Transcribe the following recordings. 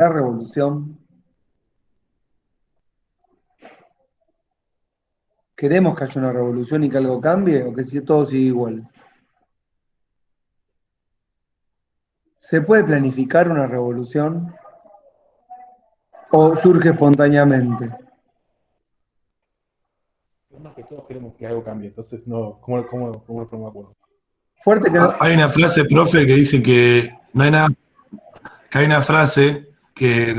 La revolución. ¿Queremos que haya una revolución y que algo cambie o que todo siga igual? ¿Se puede planificar una revolución o surge espontáneamente? Es que todos queremos que algo cambie, entonces no, ¿cómo nos ponemos de acuerdo? Fuerte que no. Hay una frase, profe, que dice que no hay nada, que hay una frase creo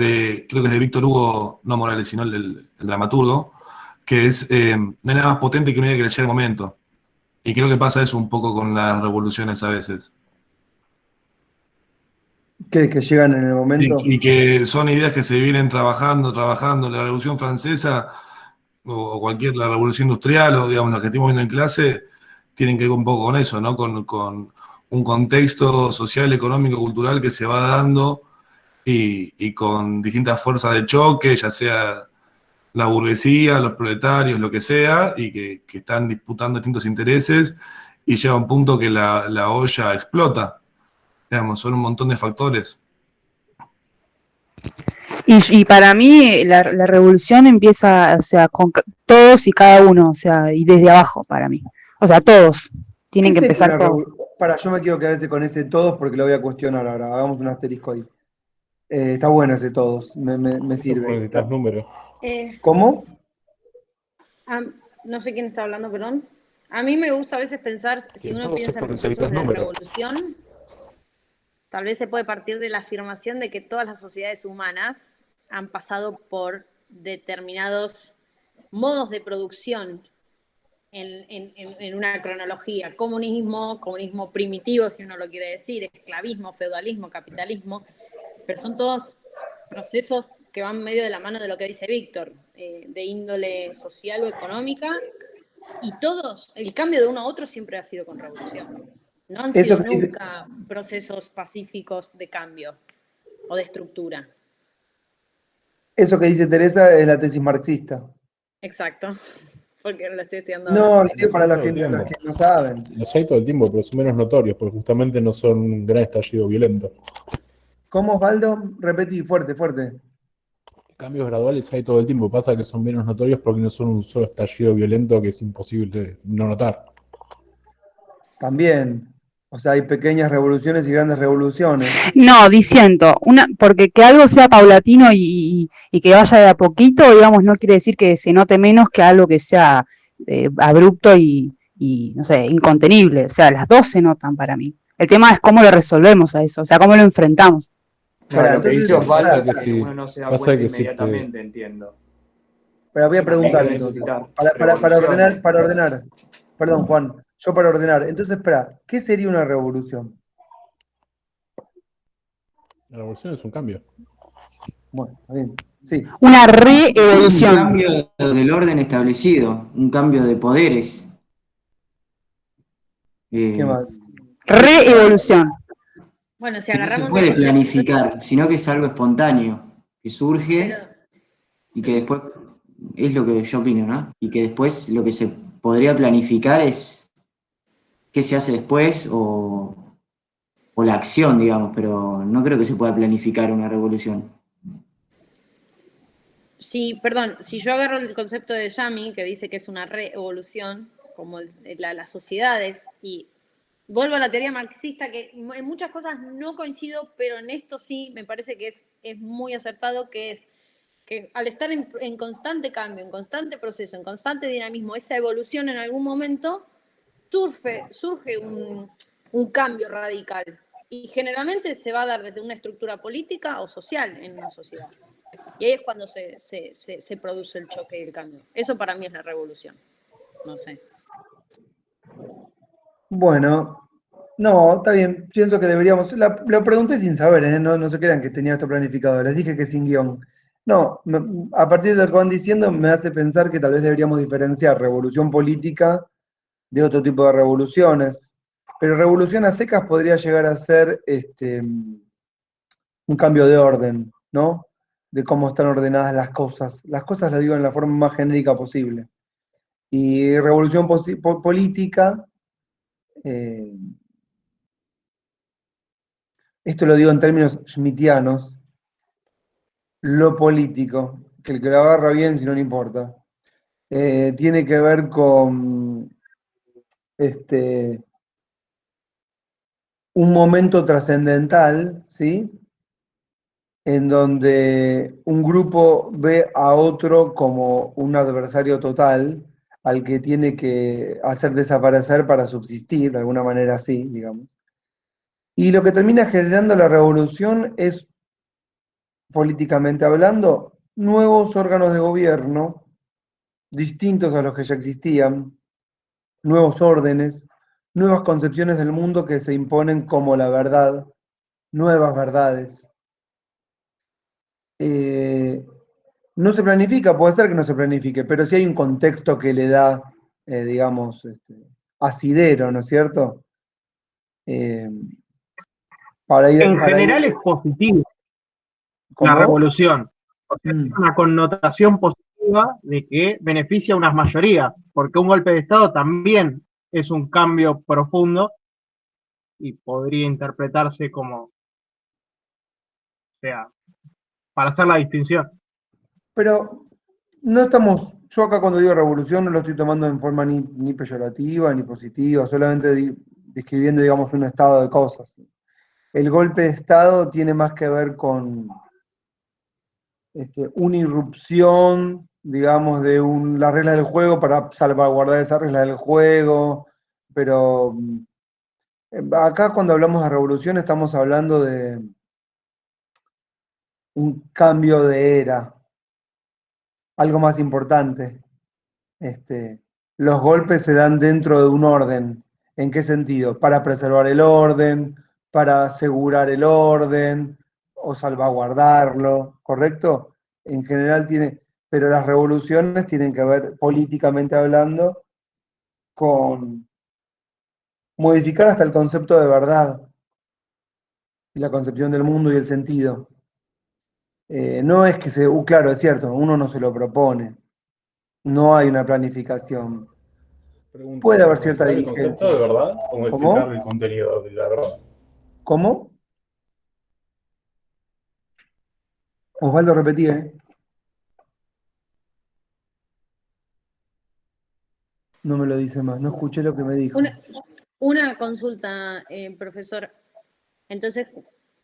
que es de Víctor Hugo, no Morales, sino el dramaturgo, que es, no hay nada más potente que una idea que le llegue el momento. Y creo que pasa eso un poco con las revoluciones a veces. Que llegan en el momento. Y que son ideas que se vienen trabajando. La Revolución Francesa o cualquier, la Revolución Industrial o digamos lo que estamos viendo en clase, tienen que ver un poco con eso, ¿no? Con un contexto social, económico, cultural que se va dando y con distintas fuerzas de choque, ya sea la burguesía, los proletarios, lo que sea, y que están disputando distintos intereses y llega un punto que la olla explota. Digamos, son un montón de factores. Y para mí la revolución empieza, o sea, con todos y cada uno, o sea, y desde abajo para mí. O sea, todos. Tienen ¿Qué que sería empezar una todos. revolución? Para, yo me quiero quedar con ese todos porque lo voy a cuestionar ahora. Hagamos un asterisco ahí. Está bueno ese todos, me Eso porque sirve. necesitas números. ¿Cómo? No sé quién está hablando, perdón. A mí me gusta a veces pensar, si Que uno todos es piensa en porque procesos necesitas de números. revolución, tal vez se puede partir de la afirmación de que todas las sociedades humanas han pasado por determinados modos de producción en una cronología. Comunismo primitivo, si uno lo quiere decir, esclavismo, feudalismo, capitalismo, pero son todos procesos que van medio de la mano de lo que dice Víctor, de índole social o económica, y todos, el cambio de uno a otro siempre ha sido con revolución. No han Eso sido que dice, nunca procesos pacíficos de cambio o de estructura. eso que dice Teresa es la tesis marxista. Exacto, porque lo estoy estudiando ahora. No, lo digo Los para hay los todo el los tiempo. que no saben. Los hay todo el tiempo, pero son menos notorios, porque justamente no son un gran estallido violento. ¿Cómo, Osvaldo? Repetí, fuerte, fuerte. Cambios graduales hay todo el tiempo, pasa que son menos notorios porque no son un solo estallido violento que es imposible no notar. También. O sea, hay pequeñas revoluciones y grandes revoluciones. No, diciendo, porque que algo sea paulatino y que vaya de a poquito, digamos, no quiere decir que se note menos que algo que sea abrupto y, no sé, incontenible. O sea, las dos se notan para mí. El tema es cómo lo resolvemos a eso, o sea, cómo lo enfrentamos. Claro, Espera, lo que entonces, dice Osvaldo Pasa es que que si, uno no se da pasa cuenta que si inmediatamente, entiendo. pero voy a También preguntar que entonces. necesitas Para ordenar, revoluciones. para ordenar. Perdón, Juan. Yo para ordenar. Entonces, espera, ¿qué sería una revolución? la revolución es un cambio. Bueno, está bien. Sí. Una Es un reevolución. cambio del orden establecido, un cambio de poderes. ¿Qué eh, más? Reevolución. Bueno, si que no se agarramos el puede concepto, planificar, sino que es algo espontáneo, que pero surge y que después, es lo que yo opino, ¿no? Y que después lo que se podría planificar es qué se hace después o la acción, digamos, pero no creo que se pueda planificar una revolución. si yo agarro el concepto de Yami, que dice que es una reevolución, como las sociedades, y vuelvo a la teoría marxista, que en muchas cosas no coincido, pero en esto sí me parece que es muy acertado, que es que al estar en constante cambio, en constante proceso, en constante dinamismo, esa evolución en algún momento surge un cambio radical. Y generalmente se va a dar desde una estructura política o social en una sociedad. Y ahí es cuando se produce el choque y el cambio. Eso para mí es la revolución. No sé. Bueno, no, está bien. Pienso que deberíamos. Lo pregunté sin saber, ¿eh? No, no se crean que tenía esto planificado. Les dije que sin guión. No, a partir de lo que van diciendo me hace pensar que tal vez deberíamos diferenciar revolución política de otro tipo de revoluciones. Pero revolución a secas podría llegar a ser un cambio de orden, ¿no? De cómo están ordenadas las cosas. Las cosas lo digo en la forma más genérica posible. Y revolución política, eh, esto lo digo en términos schmittianos, lo político, que el que lo agarra bien, si no le importa, tiene que ver con un momento trascendental, ¿sí? En donde un grupo ve a otro como un adversario total, al que tiene que hacer desaparecer para subsistir, de alguna manera así, digamos. Y lo que termina generando la revolución es, políticamente hablando, nuevos órganos de gobierno, distintos a los que ya existían, nuevos órdenes, nuevas concepciones del mundo que se imponen como la verdad, nuevas verdades. Eh, no se planifica, puede ser que no se planifique, pero sí hay un contexto que le da, digamos, asidero, ¿no es cierto? Eh, En para ir, general es positivo la ¿cómo? revolución. O sea, tiene una connotación positiva de que beneficia a unas mayorías, porque un golpe de Estado también es un cambio profundo y podría interpretarse como, o sea, para hacer la distinción. Pero no estamos, yo acá cuando digo revolución no lo estoy tomando en forma ni peyorativa ni positiva, solamente describiendo, digamos, un estado de cosas. El golpe de Estado tiene más que ver con una irrupción, digamos, de las reglas del juego para salvaguardar esas reglas del juego, pero acá cuando hablamos de revolución estamos hablando de un cambio de era, algo más importante. Los golpes se dan dentro de un orden. ¿En qué sentido? Para preservar el orden, para asegurar el orden o salvaguardarlo, ¿correcto? En general tiene, pero las revoluciones tienen que ver, políticamente hablando, con modificar hasta el concepto de verdad y la concepción del mundo y el sentido. No es que claro, es cierto, uno no se lo propone, no hay una planificación. Pregunto, Puede ¿para haber cierta modificar el concepto de dirigencia. verdad o modificar ¿Cómo? el contenido de la verdad? ¿Cómo? Osvaldo, repetí, ¿eh? No me lo dice más, no escuché lo que me dijo. Una consulta, profesor. Entonces,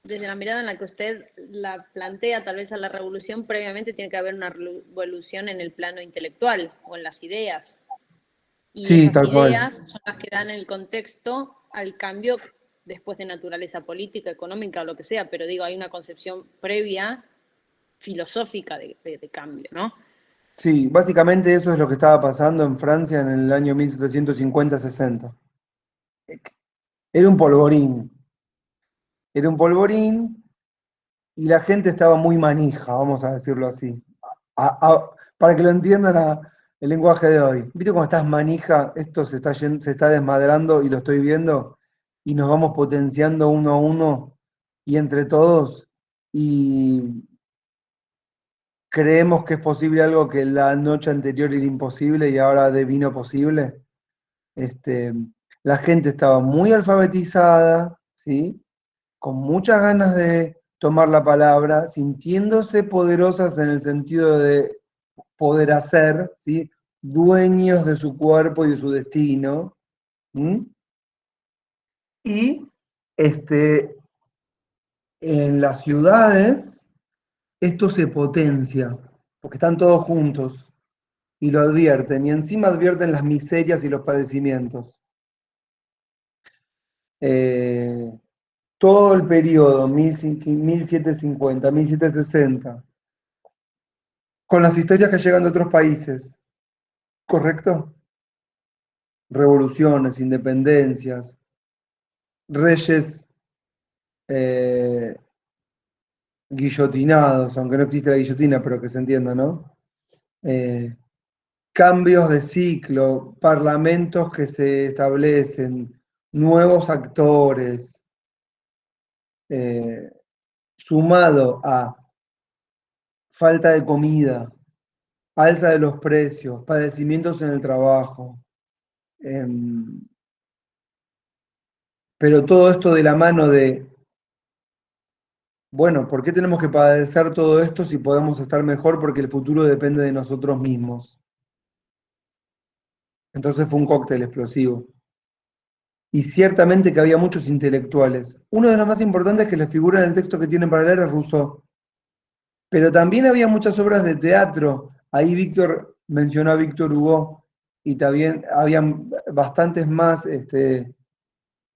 desde la mirada en la que usted la plantea, tal vez a la revolución, previamente tiene que haber una revolución en el plano intelectual o en las ideas. Y Sí, esas tal cual. ideas son las que dan el contexto al cambio después de naturaleza política, económica o lo que sea, pero digo, hay una concepción previa filosófica de cambio, ¿no? Sí, básicamente eso es lo que estaba pasando en Francia en el año 1750-60. Era un polvorín. Era un polvorín y la gente estaba muy manija, vamos a decirlo así. Para que lo entiendan el lenguaje de hoy. ¿Viste cómo estás manija? Esto se está desmadrando y lo estoy viendo y nos vamos potenciando uno a uno y entre todos y creemos que es posible algo que la noche anterior era imposible y ahora devino posible. Este, la gente estaba muy alfabetizada, ¿sí? Con muchas ganas de tomar la palabra, sintiéndose poderosas en el sentido de poder hacer, ¿sí? Dueños de su cuerpo y de su destino. ¿Mm? Y en las ciudades esto se potencia, porque están todos juntos y lo advierten, y encima advierten las miserias y los padecimientos. Todo el periodo 1750, 1760, con las historias que llegan de otros países, ¿correcto? Revoluciones, independencias, reyes eh, guillotinados, aunque no existe la guillotina, pero que se entienda, ¿no? Eh, cambios de ciclo, parlamentos que se establecen, nuevos actores, sumado a falta de comida, alza de los precios, padecimientos en el trabajo, pero todo esto de la mano bueno, ¿por qué tenemos que padecer todo esto si podemos estar mejor porque el futuro depende de nosotros mismos? Entonces fue un cóctel explosivo. Y ciertamente que había muchos intelectuales. Uno de los más importantes que les figura en el texto que tienen para leer es Rousseau. Pero también había muchas obras de teatro. Ahí Víctor mencionó a Víctor Hugo y también habían bastantes más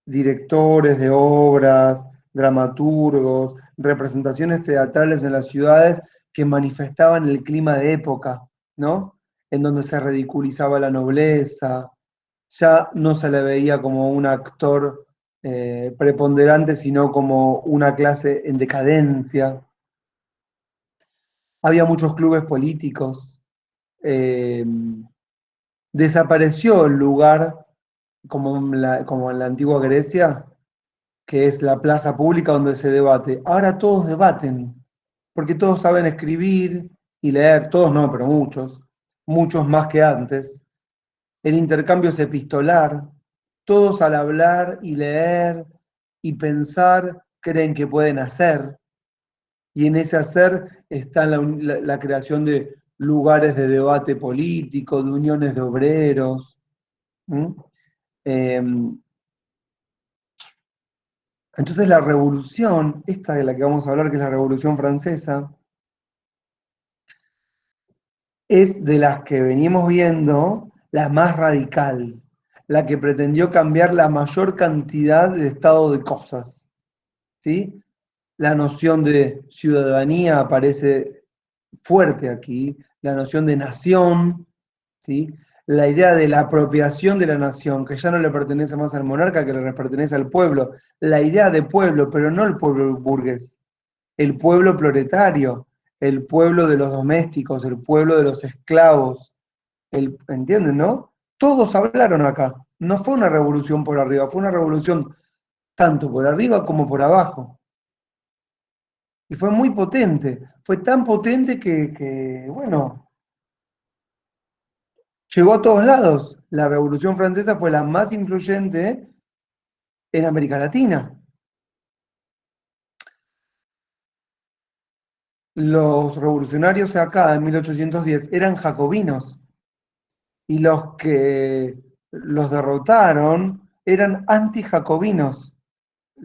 directores de obras, dramaturgos, representaciones teatrales en las ciudades que manifestaban el clima de época, ¿no? En donde se ridiculizaba la nobleza, ya no se le veía como un actor preponderante, sino como una clase en decadencia. Había muchos clubes políticos. eh, Desapareció el lugar como en la antigua Grecia, que es la plaza pública donde se debate. Ahora todos debaten, porque todos saben escribir y leer, todos no, pero muchos más que antes. El intercambio es epistolar, todos al hablar y leer y pensar creen que pueden hacer, y en ese hacer está la creación de lugares de debate político, de uniones de obreros. ¿Mm? Eh, entonces la revolución, esta de la que vamos a hablar, que es la Revolución Francesa, es de las que venimos viendo la más radical, la que pretendió cambiar la mayor cantidad de estado de cosas, ¿sí? La noción de ciudadanía aparece fuerte aquí, la noción de nación, ¿sí? La idea de la apropiación de la nación, que ya no le pertenece más al monarca, que le pertenece al pueblo, la idea de pueblo, pero no el pueblo burgués, el pueblo proletario, el pueblo de los domésticos, el pueblo de los esclavos, ¿entienden, no? Todos hablaron acá, no fue una revolución por arriba, fue una revolución tanto por arriba como por abajo. Y fue muy potente, fue tan potente que bueno, llegó a todos lados. La Revolución Francesa fue la más influyente en América Latina. Los revolucionarios acá en 1810 eran jacobinos y los que los derrotaron eran anti-jacobinos.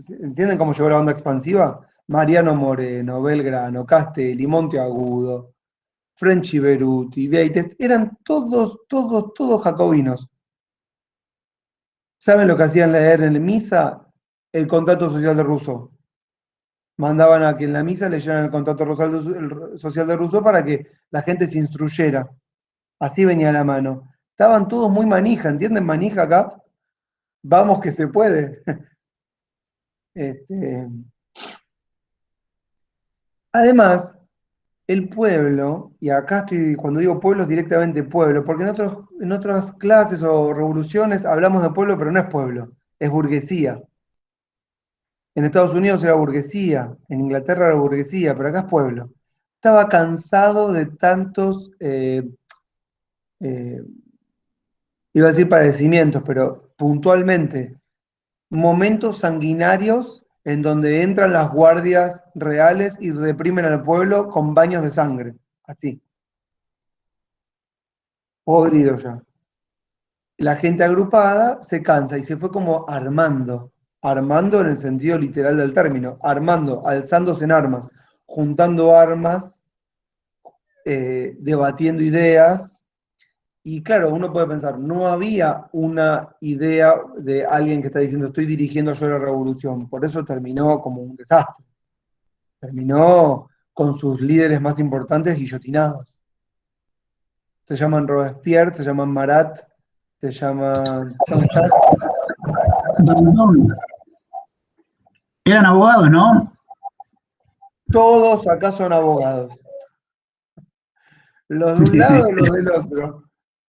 ¿Entienden cómo llegó la onda expansiva? Mariano Moreno, Belgrano, Castelli, Monteagudo, Frenchy Beruti, Vieites, eran todos jacobinos. ¿Saben lo que hacían leer en misa? El contrato social de Rousseau. Mandaban a que en la misa leyeran el contrato social de Rousseau para que la gente se instruyera. Así venía la mano. Estaban todos muy manija, ¿entienden manija acá? Vamos que se puede. Además, el pueblo, y acá estoy, cuando digo pueblo es directamente pueblo, porque en otras clases o revoluciones hablamos de pueblo, pero no es pueblo, es burguesía. En Estados Unidos era burguesía, en Inglaterra era burguesía, pero acá es pueblo. Estaba cansado de tantos, eh, iba a decir padecimientos, pero puntualmente, momentos sanguinarios en donde entran las guardias reales y reprimen al pueblo con baños de sangre, así, podrido ya. La gente agrupada se cansa y se fue como armando en el sentido literal del término, armando, alzándose en armas, juntando armas, debatiendo ideas. Y claro, uno puede pensar, no había una idea de alguien que está diciendo estoy dirigiendo yo la revolución, por eso terminó como un desastre. Terminó con sus líderes más importantes guillotinados. Se llaman Robespierre, se llaman Marat, se llaman Saint-Just. Danton. Eran abogados, ¿no? Todos acá son abogados. Los de un lado, los del otro.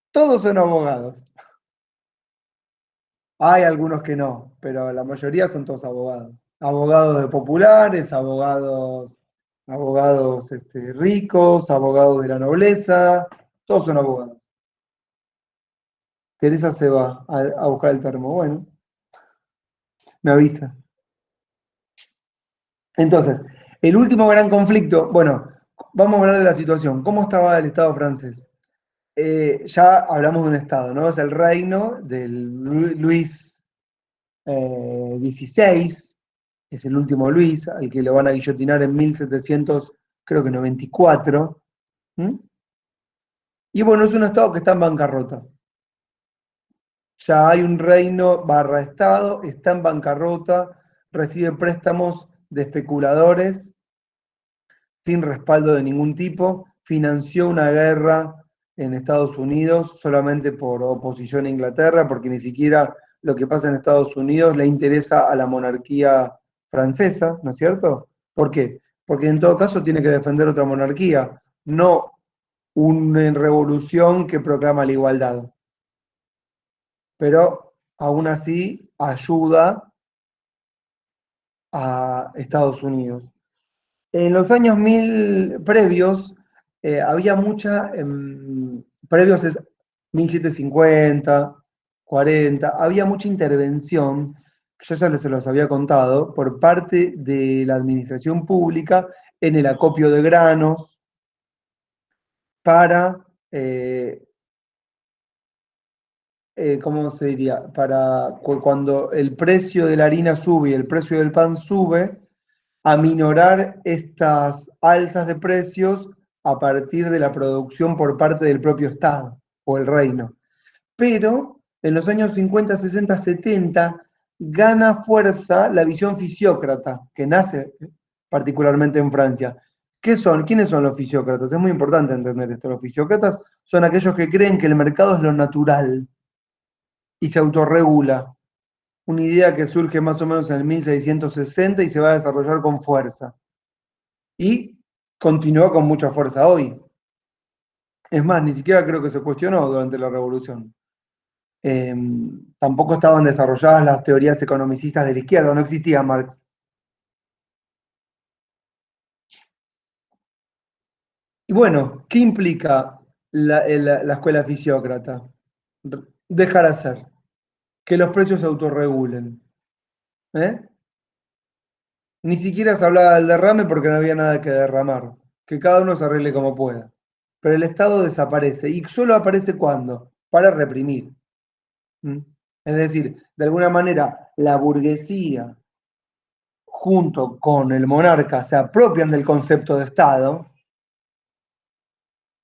Todos son abogados. Hay algunos que no, pero la mayoría son todos abogados. Abogados de populares, abogados ricos, abogados de la nobleza, todos son abogados. Teresa se va a buscar el termo. Bueno, me avisa. Entonces, El último gran conflicto, bueno, vamos a hablar de la situación. ¿Cómo estaba el Estado francés? Ya hablamos de un Estado, ¿no? Es el reino de Luis XVI, es el último Luis, al que lo van a guillotinar en 1794. ¿Mm? Y bueno, es un Estado que está en bancarrota. Ya hay un reino barra Estado, está en bancarrota, recibe préstamos de especuladores sin respaldo de ningún tipo, financió una guerra en Estados Unidos solamente por oposición a Inglaterra, porque ni siquiera lo que pasa en Estados Unidos le interesa a la monarquía francesa, ¿no es cierto? ¿Por qué? Porque en todo caso tiene que defender otra monarquía, no una revolución que proclama la igualdad. Pero aún así ayuda a Estados Unidos. En los años 1000 previos, había mucha, previos es 1750, 40, había mucha intervención, que yo ya se los había contado, por parte de la administración pública en el acopio de granos para, ¿cómo se diría? Para cuando el precio de la harina sube y el precio del pan sube, aminorar estas alzas de precios a partir de la producción por parte del propio Estado o el reino. Pero en los años 50, 60, 70 gana fuerza la visión fisiócrata, que nace particularmente en Francia. ¿Quiénes son los fisiócratas? Es muy importante entender esto. Los fisiócratas son aquellos que creen que el mercado es lo natural y se autorregula. Una idea que surge más o menos en el 1660 y se va a desarrollar con fuerza. Y continúa con mucha fuerza hoy. Es más, ni siquiera creo que se cuestionó durante la Revolución. Tampoco estaban desarrolladas las teorías economicistas de la izquierda, no existía Marx. Y bueno, ¿qué implica la escuela fisiócrata? Dejar hacer, que los precios se autorregulen. Ni siquiera se hablaba del derrame porque no había nada que derramar, que cada uno se arregle como pueda. Pero el Estado desaparece, y solo aparece ¿cuándo? Para reprimir. Es decir, de alguna manera, la burguesía junto con el monarca se apropian del concepto de Estado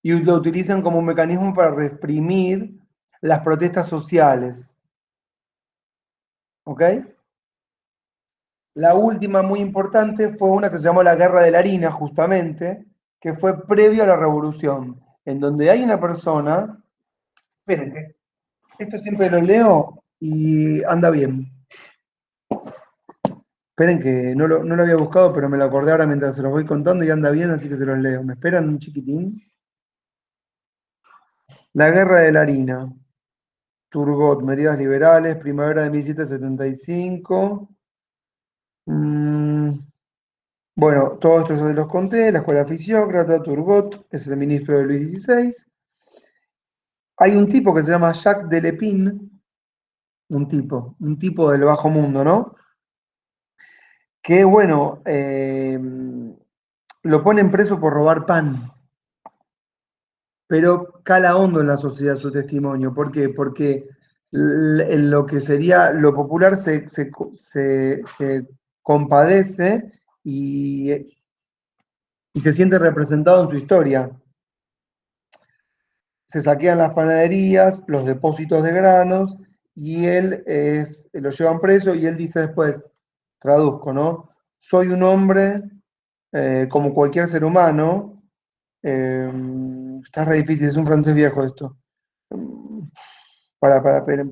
y lo utilizan como un mecanismo para reprimir las protestas sociales. ¿Ok? La última muy importante fue una que se llamó la Guerra de la Harina, justamente, que fue previo a la Revolución, en donde hay una persona, esperen, que esto siempre lo leo y anda bien. Esperen que no lo había buscado, pero me lo acordé ahora mientras se los voy contando y anda bien, así que se los leo. ¿Me esperan un chiquitín? La Guerra de la Harina. Turgot, medidas liberales, primavera de 1775. Bueno, todo esto ya se los conté, la escuela fisiócrata, Turgot, es el ministro de Luis XVI. Hay un tipo que se llama Jacques de Lépine, un tipo del bajo mundo, ¿no? Que bueno, lo ponen preso por robar pan. Pero cala hondo en la sociedad su testimonio. ¿Por qué? Porque en lo que sería lo popular se compadece y se siente representado en su historia. Se saquean las panaderías, los depósitos de granos, y lo llevan preso, y él dice después, traduzco, ¿no? Soy un hombre como cualquier ser humano. Está re difícil, es un francés viejo esto. Esperen.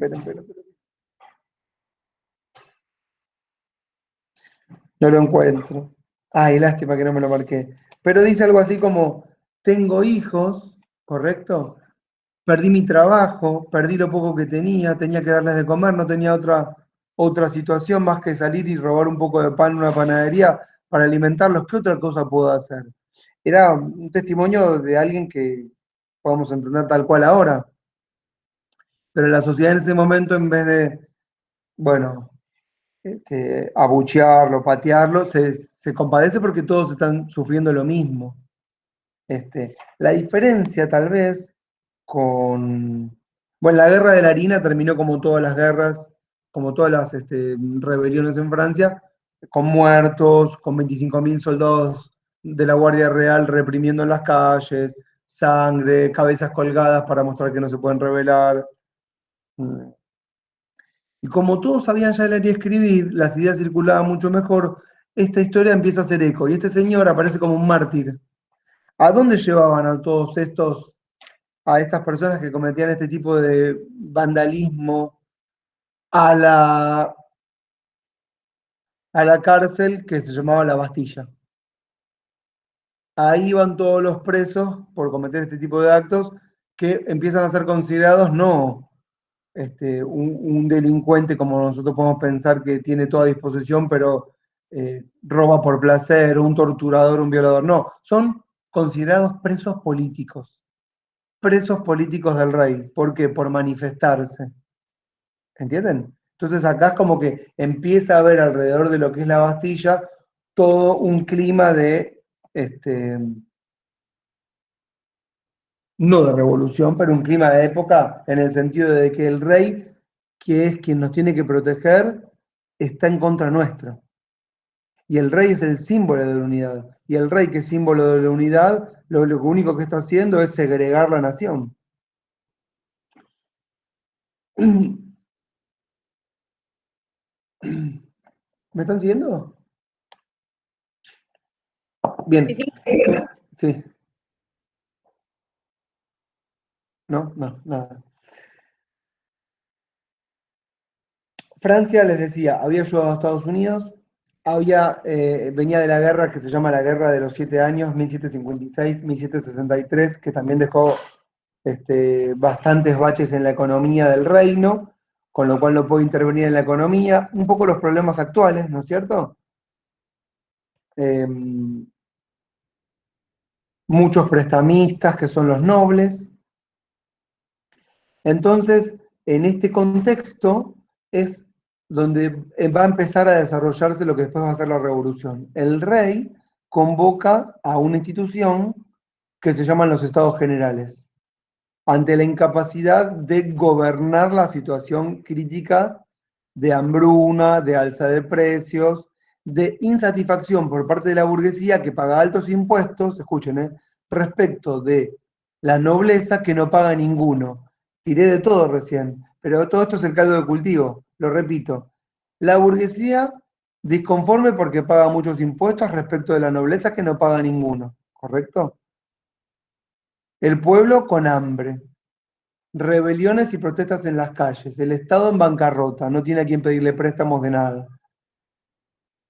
No lo encuentro. Ay, lástima que no me lo marqué. Pero dice algo así como, tengo hijos, ¿correcto? Perdí mi trabajo, perdí lo poco que tenía que darles de comer, no tenía otra situación más que salir y robar un poco de pan en una panadería para alimentarlos. ¿Qué otra cosa puedo hacer? Era un testimonio de alguien que podemos entender tal cual ahora. Pero la sociedad en ese momento, en vez de, bueno, abuchearlo, patearlo, se compadece porque todos están sufriendo lo mismo. La diferencia tal vez con... Bueno, la guerra de la harina terminó como todas las guerras, como todas las rebeliones en Francia, con muertos, con 25.000 soldados de la Guardia Real reprimiendo en las calles, sangre, cabezas colgadas para mostrar que no se pueden rebelar. Y como todos sabían ya leer y escribir, las ideas circulaban mucho mejor, esta historia empieza a hacer eco, y este señor aparece como un mártir. ¿A dónde llevaban a todos estos, a estas personas que cometían este tipo de vandalismo? A la cárcel que se llamaba la Bastilla. Ahí iban todos los presos por cometer este tipo de actos que empiezan a ser considerados no un delincuente como nosotros podemos pensar que tiene toda disposición, pero roba por placer, un torturador, un violador. No, son considerados presos políticos del rey. ¿Por qué? Por manifestarse. ¿Entienden? Entonces acá es como que empieza a haber alrededor de lo que es la Bastilla todo un clima de, no de revolución, pero un clima de época en el sentido de que el rey, que es quien nos tiene que proteger, está en contra nuestro. Y el rey es el símbolo de la unidad. Y el rey, que es símbolo de la unidad, lo único que está haciendo es segregar la nación. ¿Me están siguiendo? Bien. Sí, sí. Sí. No, nada. Francia, les decía, había ayudado a Estados Unidos, venía de la guerra que se llama la Guerra de los 7 Años, 1756-1763, que también dejó bastantes baches en la economía del reino, con lo cual no puede intervenir en la economía. Un poco los problemas actuales, ¿no es cierto? Muchos prestamistas que son los nobles. Entonces, en este contexto es donde va a empezar a desarrollarse lo que después va a ser la revolución. El rey convoca a una institución que se llaman los Estados Generales, ante la incapacidad de gobernar la situación crítica de hambruna, de alza de precios, de insatisfacción por parte de la burguesía que paga altos impuestos, escuchen, respecto de la nobleza que no paga ninguno. Tiré de todo recién, pero todo esto es el caldo de cultivo, lo repito. La burguesía disconforme porque paga muchos impuestos respecto de la nobleza que no paga ninguno, ¿correcto? El pueblo con hambre, rebeliones y protestas en las calles, el Estado en bancarrota, no tiene a quien pedirle préstamos de nada.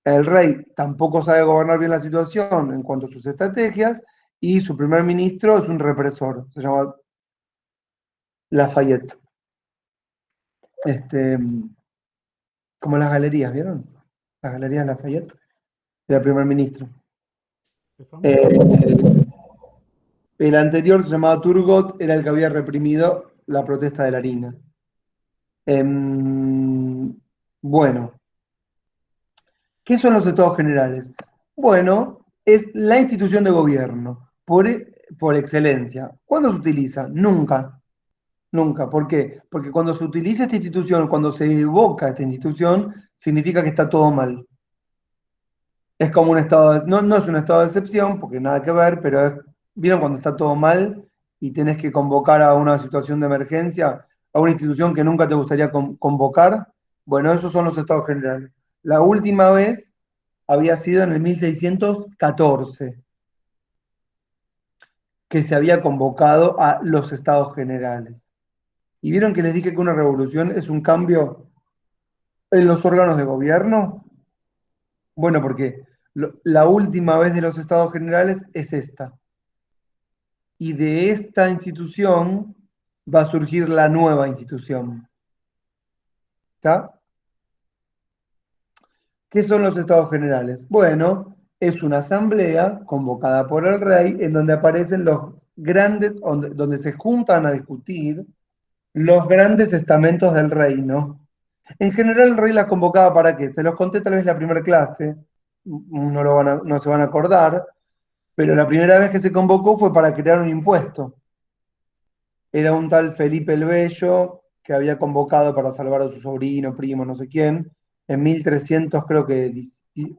El rey tampoco sabe gobernar bien la situación en cuanto a sus estrategias y su primer ministro es un represor, se llama Lafayette. Como las galerías, ¿vieron? Las galerías Lafayette, era el primer ministro. El anterior se llamaba Turgot, era el que había reprimido la protesta de la harina. Bueno, ¿qué son los estados generales? Bueno, es la institución de gobierno, por excelencia. ¿Cuándo se utiliza? Nunca. Nunca. ¿Por qué? Porque cuando se utiliza esta institución, cuando se evoca esta institución, significa que está todo mal. Es como un estado, no es un estado de excepción, porque nada que ver, pero ¿vieron cuando está todo mal y tenés que convocar a una situación de emergencia, a una institución que nunca te gustaría convocar? Bueno, esos son los estados generales. La última vez había sido en el 1614, que se había convocado a los estados generales. ¿Y vieron que les dije que una revolución es un cambio en los órganos de gobierno? Bueno, porque la última vez de los estados generales es esta. Y de esta institución va a surgir la nueva institución. ¿Está? ¿Qué son los estados generales? Bueno, es una asamblea convocada por el rey en donde aparecen los grandes, donde se juntan a discutir los grandes estamentos del reino. En general el rey las convocaba ¿para qué? Se los conté tal vez la primera clase, no se van a acordar, pero la primera vez que se convocó fue para crear un impuesto. Era un tal Felipe el Bello que había convocado para salvar a su sobrino, primo, no sé quién, en 1300 creo que,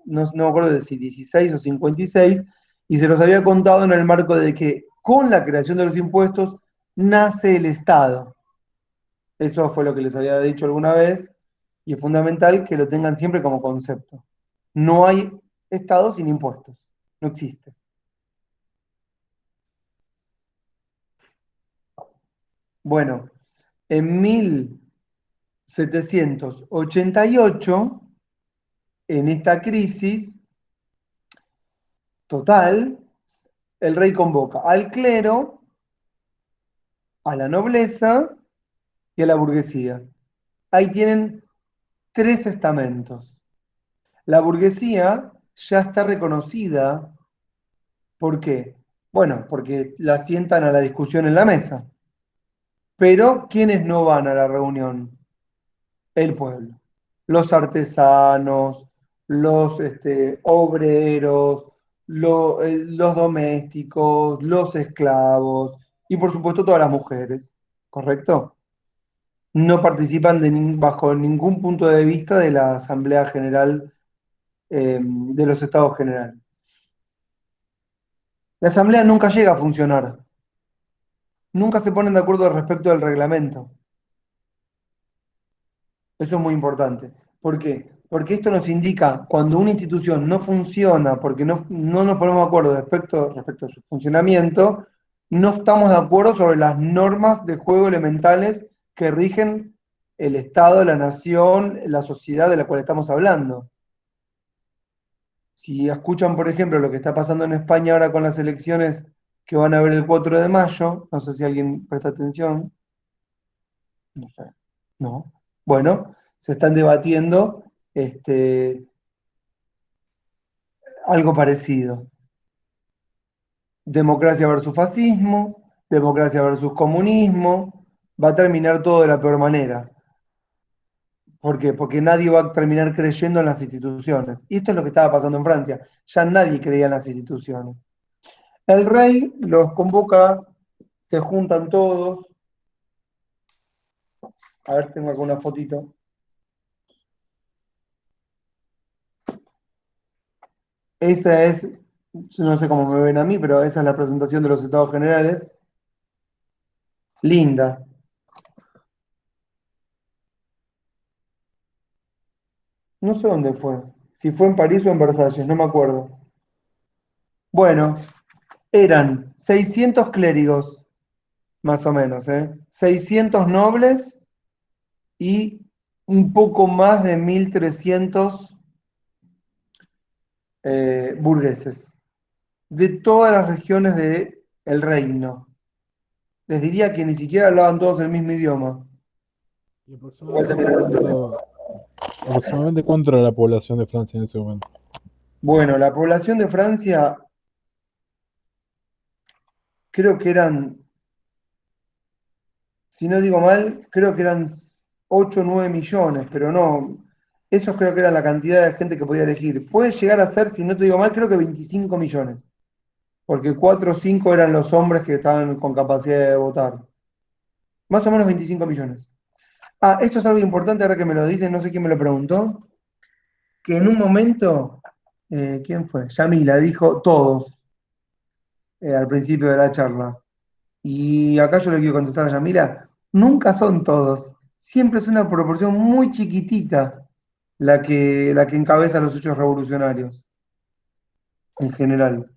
no me acuerdo de si 16 o 56, y se los había contado en el marco de que con la creación de los impuestos nace el Estado. Eso fue lo que les había dicho alguna vez, y es fundamental que lo tengan siempre como concepto. No hay Estado sin impuestos, no existe. Bueno, en 1788, en esta crisis total, el rey convoca al clero, a la nobleza y a la burguesía. Ahí tienen tres estamentos. La burguesía ya está reconocida. ¿Por qué? Bueno, porque la sientan a la discusión en la mesa. Pero, ¿quiénes no van a la reunión? El pueblo. Los artesanos, los obreros, los domésticos, los esclavos y por supuesto todas las mujeres, ¿correcto? No participan bajo ningún punto de vista de la Asamblea General de los Estados Generales. La Asamblea nunca llega a funcionar, nunca se ponen de acuerdo respecto del reglamento. Eso es muy importante. ¿Por qué? Porque esto nos indica cuando una institución no funciona, porque no nos ponemos de acuerdo respecto a su funcionamiento, no estamos de acuerdo sobre las normas de juego elementales que rigen el Estado, la nación, la sociedad de la cual estamos hablando. Si escuchan, por ejemplo, lo que está pasando en España ahora con las elecciones que van a haber el 4 de mayo, no sé si alguien presta atención, no sé, no. Bueno, se están debatiendo algo parecido. Democracia versus fascismo, democracia versus comunismo, va a terminar todo de la peor manera. ¿Por qué? Porque nadie va a terminar creyendo en las instituciones. Y esto es lo que estaba pasando en Francia. Ya nadie creía en las instituciones. El rey los convoca, se juntan todos. A ver, tengo alguna fotito. Esa es, no sé cómo me ven a mí, pero esa es la presentación de los estados generales. Linda. No sé dónde fue. Si fue en París o en Versalles, no me acuerdo. Bueno, eran 600 clérigos, más o menos, 600 nobles y un poco más de 1300 burgueses, de todas las regiones del reino. Les diría que ni siquiera hablaban todos el mismo idioma. ¿Y aproximadamente cuánto era la población de Francia en ese momento? Bueno, la población de Francia creo que eran, si no digo mal, creo que eran 8 o 9 millones, pero no, esos creo que era la cantidad de gente que podía elegir. Puede llegar a ser, si no te digo mal, creo que 25 millones, porque 4 o 5 eran los hombres que estaban con capacidad de votar. Más o menos 25 millones. Ah, esto es algo importante ahora que me lo dicen, no sé quién me lo preguntó, que en un momento, ¿quién fue? Yamila dijo todos al principio de la charla. Y acá yo le quiero contestar a Yamila, nunca son todos, siempre es una proporción muy chiquitita la que encabeza los hechos revolucionarios, en general.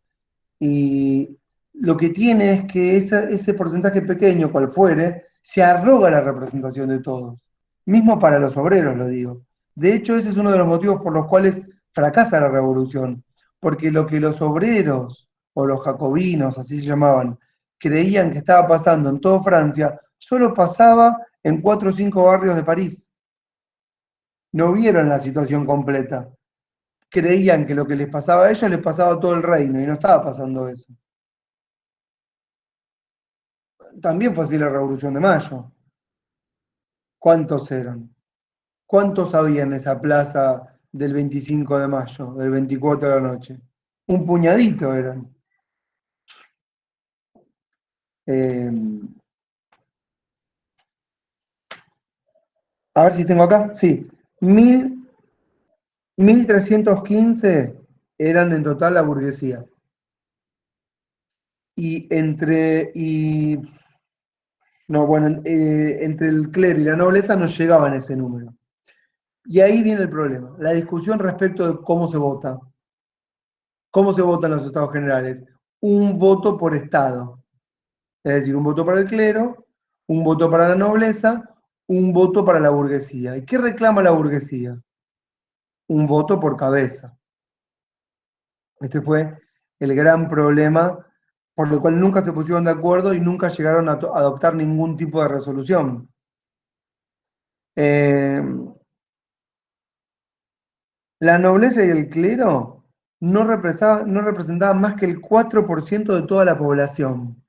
Y lo que tiene es que ese porcentaje pequeño, cual fuere, se arroga la representación de todos, mismo para los obreros, lo digo. De hecho, ese es uno de los motivos por los cuales fracasa la revolución, porque lo que los obreros o los jacobinos, así se llamaban, creían que estaba pasando en toda Francia, solo pasaba en 4 o 5 barrios de París. No vieron la situación completa. Creían que lo que les pasaba a ellos les pasaba a todo el reino, y no estaba pasando eso. También fue así la Revolución de Mayo. ¿Cuántos eran? ¿Cuántos había en esa plaza del 25 de mayo, del 24 de la noche? Un puñadito eran. A ver si tengo acá. Sí. 1315 eran en total la burguesía. Entre el clero y la nobleza no llegaban a ese número. Y ahí viene el problema, la discusión respecto de cómo se vota. ¿Cómo se votan los estados generales? Un voto por estado. Es decir, un voto para el clero, un voto para la nobleza, un voto para la burguesía. ¿Y qué reclama la burguesía? Un voto por cabeza. Este fue el gran problema por el cual nunca se pusieron de acuerdo y nunca llegaron a adoptar ningún tipo de resolución. La nobleza y el clero no representaban más que el 4% de toda la población,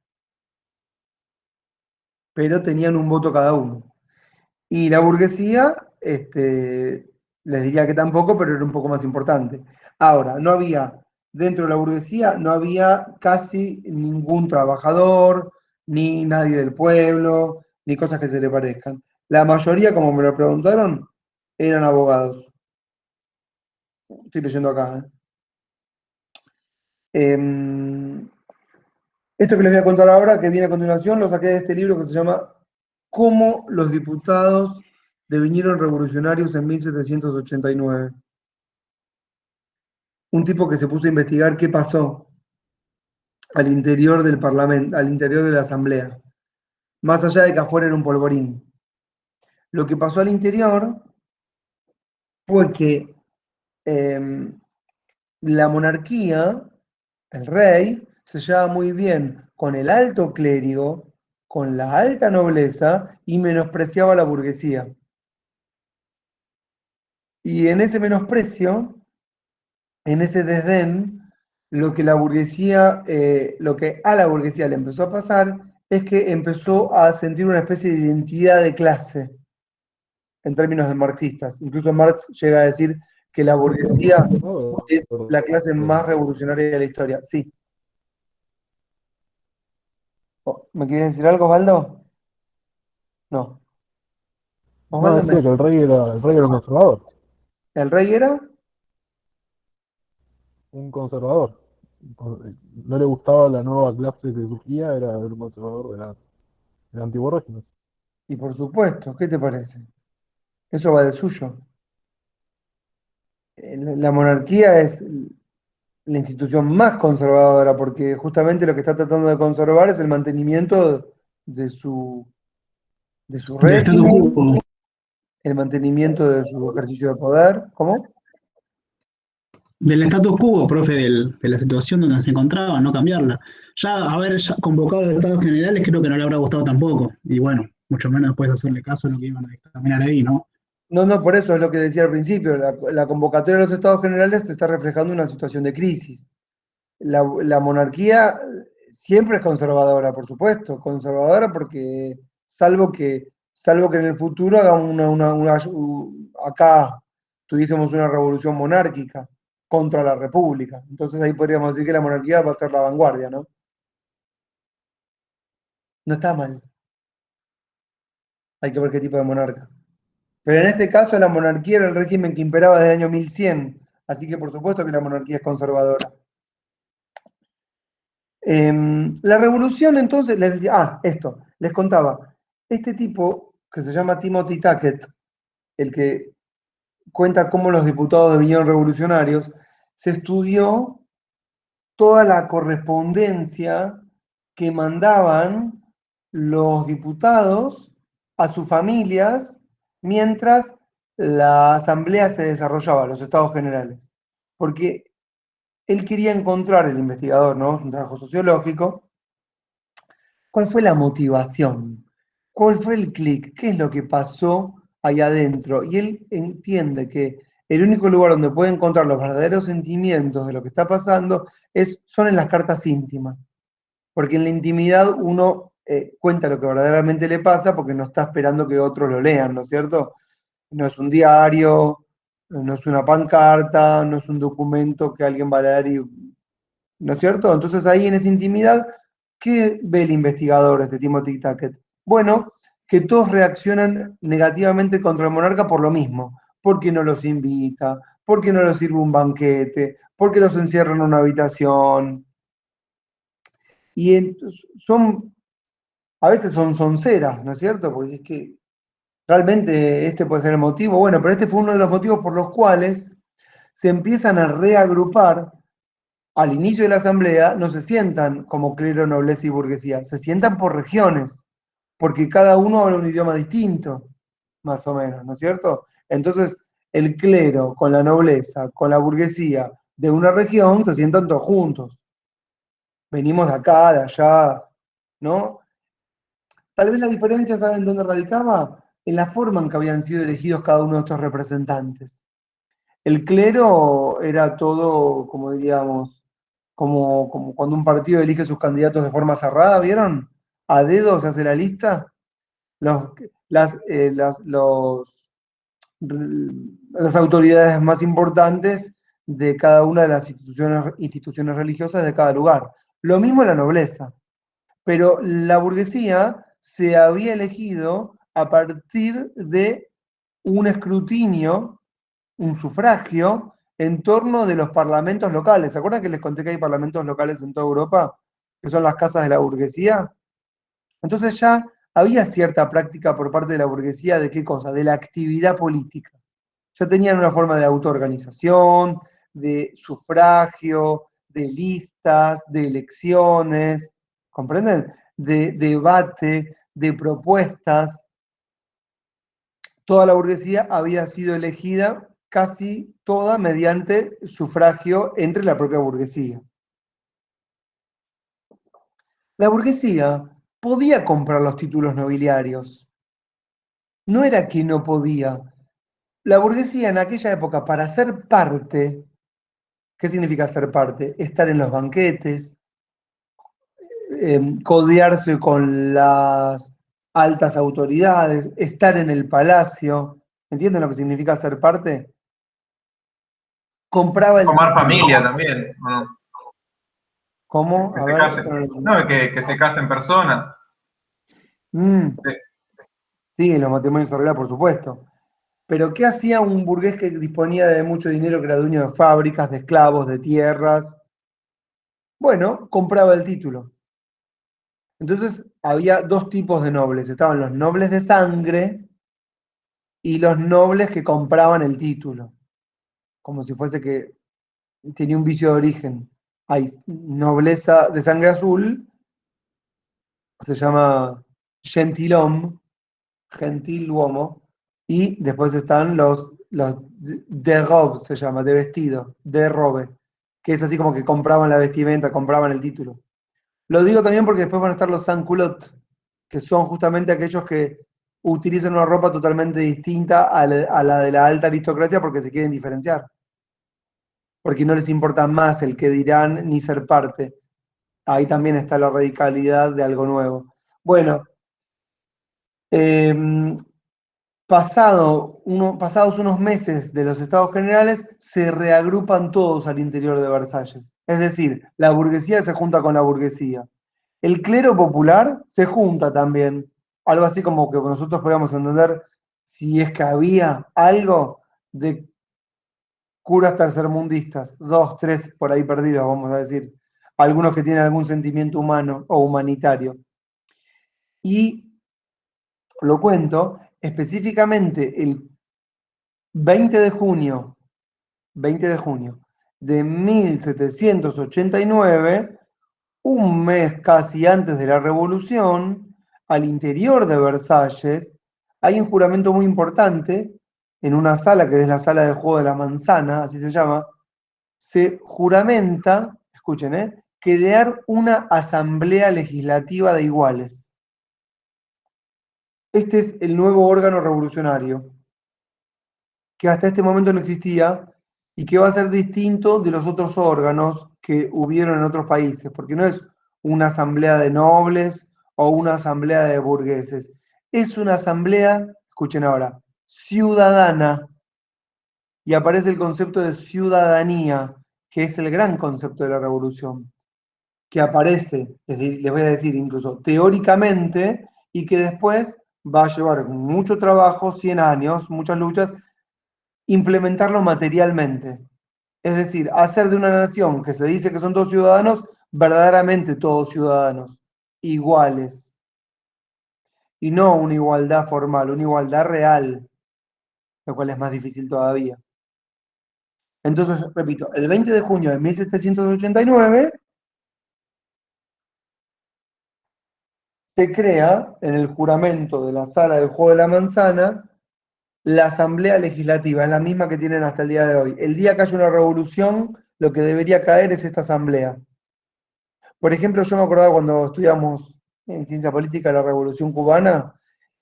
pero tenían un voto cada uno. Y la burguesía, les diría que tampoco, pero era un poco más importante. Ahora, dentro de la burguesía, no había casi ningún trabajador, ni nadie del pueblo, ni cosas que se le parezcan. La mayoría, como me lo preguntaron, eran abogados. Estoy leyendo acá. Esto que les voy a contar ahora, que viene a continuación, lo saqué de este libro que se llama Cómo los diputados devinieron revolucionarios en 1789. Un tipo que se puso a investigar qué pasó al interior del Parlamento, al interior de la Asamblea, más allá de que afuera era un polvorín. Lo que pasó al interior fue que la monarquía, el rey, se llevaba muy bien con el alto clérigo, con la alta nobleza y menospreciaba a la burguesía. Y en ese menosprecio, en ese desdén, lo que a la burguesía le empezó a pasar es que empezó a sentir una especie de identidad de clase, en términos de marxistas. Incluso Marx llega a decir que la burguesía es la clase más revolucionaria de la historia. Sí. ¿Me quieres decir algo, Osvaldo? No. No, Osvaldo, decía que el rey era un conservador. ¿el rey era? Un conservador. No le gustaba la nueva clase que surgía, era un conservador del antiguo régimen. Y por supuesto, ¿qué te parece? Eso va de suyo. La monarquía es la institución más conservadora, porque justamente lo que está tratando de conservar es el mantenimiento de su Del status régimen, quo. el mantenimiento de su ejercicio de poder. ¿Cómo? Del status quo, profe, de la situación donde se encontraba, no cambiarla. Ya haber convocado a los estados generales creo que no le habrá gustado tampoco. Y bueno, mucho menos después de hacerle caso a lo que iban a dictaminar ahí, ¿no? No, por eso es lo que decía al principio. La convocatoria de los estados generales está reflejando una situación de crisis. La monarquía siempre es conservadora, por supuesto, conservadora porque salvo que en el futuro acá tuviésemos una revolución monárquica contra la república. Entonces ahí podríamos decir que la monarquía va a ser la vanguardia, ¿no? No está mal. Hay que ver qué tipo de monarca. Pero en este caso la monarquía era el régimen que imperaba desde el año 1100, así que por supuesto que la monarquía es conservadora. La revolución entonces, les decía, les contaba, este tipo que se llama Timothy Tackett, el que cuenta cómo los diputados vinieron revolucionarios, se estudió toda la correspondencia que mandaban los diputados a sus familias mientras la asamblea se desarrollaba, los estados generales. Porque él quería encontrar, el investigador, ¿no? Es un trabajo sociológico, ¿cuál fue la motivación? ¿Cuál fue el clic? ¿Qué es lo que pasó ahí adentro? Y él entiende que el único lugar donde puede encontrar los verdaderos sentimientos de lo que está pasando son en las cartas íntimas. Porque en la intimidad uno cuenta lo que verdaderamente le pasa porque no está esperando que otros lo lean, ¿no es cierto? no es un diario, no es una pancarta, no es un documento que alguien va a leer y, ¿no es cierto? Entonces ahí en esa intimidad, ¿qué ve el investigador, este Timothy Tackett? Bueno, que todos reaccionan negativamente contra el monarca por lo mismo, porque no los invita, porque no les sirve un banquete, porque los encierra en una habitación. Y a veces son sonceras, ¿no es cierto? Porque es que realmente este puede ser el motivo, bueno, pero este fue uno de los motivos por los cuales se empiezan a reagrupar al inicio de la asamblea, no se sientan como clero, nobleza y burguesía, se sientan por regiones, porque cada uno habla un idioma distinto, más o menos, ¿no es cierto? Entonces, el clero con la nobleza, con la burguesía de una región, se sientan todos juntos. Venimos de acá, de allá, ¿no? Tal vez la diferencia, ¿saben dónde radicaba? En la forma en que habían sido elegidos cada uno de estos representantes. El clero era todo, como diríamos, como cuando un partido elige sus candidatos de forma cerrada, ¿vieron? A dedo se hace la lista. Los, las, las autoridades más importantes de cada una de las instituciones religiosas de cada lugar. Lo mismo la nobleza. Pero la burguesía se había elegido a partir de un escrutinio, un sufragio, en torno de los parlamentos locales. ¿Se acuerdan que les conté que hay parlamentos locales en toda Europa? Que son las casas de la burguesía. Entonces ya había cierta práctica por parte de la burguesía de qué cosa, de la actividad política. Ya tenían una forma de autoorganización, de sufragio, de listas, de elecciones, ¿comprenden? De debate, de propuestas. Toda la burguesía había sido elegida casi toda mediante sufragio entre la propia burguesía. La burguesía podía comprar los títulos nobiliarios. No era que no podía. La burguesía en aquella época, para ser parte, ¿qué significa ser parte? Estar en los banquetes, codearse con las altas autoridades, estar en el palacio. ¿Entienden lo que significa ser parte? Compraba el Formar título. familia también, ¿o no? ¿Cómo? Que A se ver, casen. No, que se casen personas. Sí. Sí, los matrimonios arreglados, por supuesto. Pero ¿qué hacía un burgués que disponía de mucho dinero, que era dueño de fábricas, de esclavos, de tierras? Bueno, compraba el título. Entonces había dos tipos de nobles. Estaban los nobles de sangre y los nobles que compraban el título. Como si fuese que tenía un vicio de origen. Hay nobleza de sangre azul, se llama gentilhuomo, y después están los de robe, se llama, de vestido, de robe, que es así como que compraban la vestimenta, compraban el título. Lo digo también porque después van a estar los sans-culottes, que son justamente aquellos que utilizan una ropa totalmente distinta a la de la alta aristocracia porque se quieren diferenciar. Porque no les importa más el que dirán ni ser parte. Ahí también está la radicalidad de algo nuevo. Bueno, pasados unos meses de los estados generales, se reagrupan todos al interior de Versalles. Es decir, la burguesía se junta con la burguesía. El clero popular se junta también. Algo así como que nosotros podíamos entender si es que había algo de curas tercermundistas, 2, 3 por ahí perdidos, vamos a decir. Algunos que tienen algún sentimiento humano o humanitario. Y lo cuento, específicamente el 20 de junio de 1789, un mes casi antes de la Revolución, al interior de Versalles, hay un juramento muy importante, en una sala que es la sala de juego de la manzana, así se llama, se juramenta, escuchen, crear una asamblea legislativa de iguales. Este es el nuevo órgano revolucionario, que hasta este momento no existía y que va a ser distinto de los otros órganos que hubieron en otros países, porque no es una asamblea de nobles o una asamblea de burgueses. Es una asamblea, escuchen ahora, ciudadana y aparece el concepto de ciudadanía, que es el gran concepto de la revolución, que aparece, les voy a decir incluso teóricamente, y que después va a llevar mucho trabajo, 100 años, muchas luchas, implementarlo materialmente. Es decir, hacer de una nación que se dice que son todos ciudadanos, verdaderamente todos ciudadanos, iguales. Y no una igualdad formal, una igualdad real, lo cual es más difícil todavía. Entonces, repito, el 20 de junio de 1789 se crea en el juramento de la Sala del Juego de la Manzana la Asamblea Legislativa, es la misma que tienen hasta el día de hoy. El día que haya una revolución, lo que debería caer es esta asamblea. Por ejemplo, yo me acordaba cuando estudiamos en ciencia política la Revolución Cubana,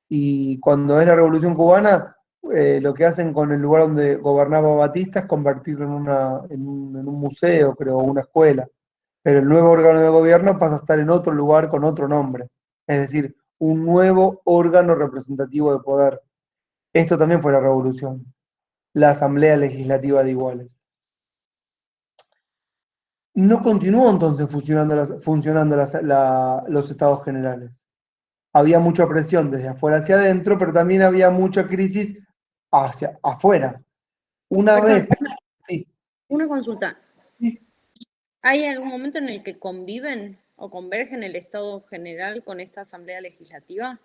y cuando es la Revolución Cubana, lo que hacen con el lugar donde gobernaba Batista es convertirlo en un museo, creo, o una escuela. Pero el nuevo órgano de gobierno pasa a estar en otro lugar con otro nombre. Es decir, un nuevo órgano representativo de poder. Esto también fue la revolución, la Asamblea Legislativa de Iguales. No continuó entonces funcionando los estados generales. Había mucha presión desde afuera hacia adentro, pero también había mucha crisis hacia afuera. Una Perdón, vez... Sí, una consulta. sí. ¿Hay algún momento en el que conviven o convergen el Estado general con esta Asamblea Legislativa?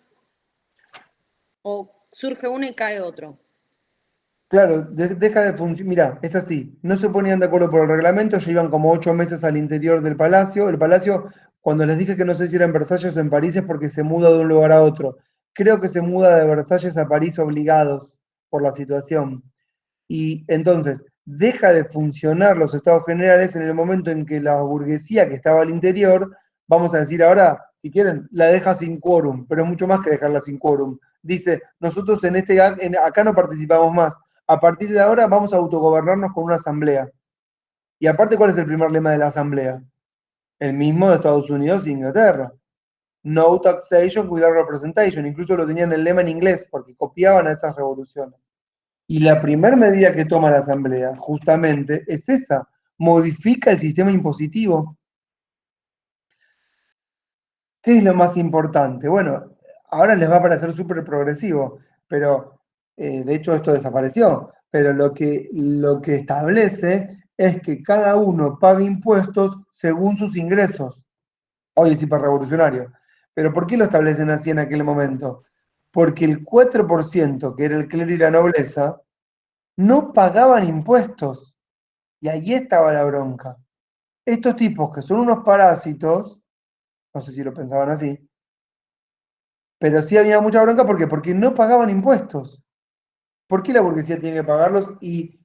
¿O surge uno y cae otro? Claro, deja de funcionar. Mira, es así. No se ponían de acuerdo por el reglamento, ya iban como 8 meses al interior del palacio. El palacio, cuando les dije que no sé si era en Versalles o en París, es porque se muda de un lugar a otro. Creo que se muda de Versalles a París obligados por la situación. Y entonces, deja de funcionar los estados generales en el momento en que la burguesía que estaba al interior, vamos a decir ahora, si quieren, la deja sin quórum, pero es mucho más que dejarla sin quórum. Dice, nosotros acá no participamos más. A partir de ahora vamos a autogobernarnos con una asamblea. Y aparte, ¿cuál es el primer lema de la asamblea? El mismo de Estados Unidos e Inglaterra. No taxation without representation. Incluso lo tenían el lema en inglés, porque copiaban a esas revoluciones. Y la primera medida que toma la asamblea, justamente, es esa. Modifica el sistema impositivo. ¿Qué es lo más importante? Bueno, ahora les va a parecer súper progresivo, pero de hecho esto desapareció. Pero lo que establece es que cada uno pague impuestos según sus ingresos. Hoy es hiperrevolucionario. Pero ¿por qué lo establecen así en aquel momento? Porque el 4%, que era el clero y la nobleza, no pagaban impuestos. Y ahí estaba la bronca. Estos tipos que son unos parásitos, no sé si lo pensaban así, pero sí había mucha bronca, ¿por qué? Porque no pagaban impuestos. ¿Por qué la burguesía tiene que pagarlos y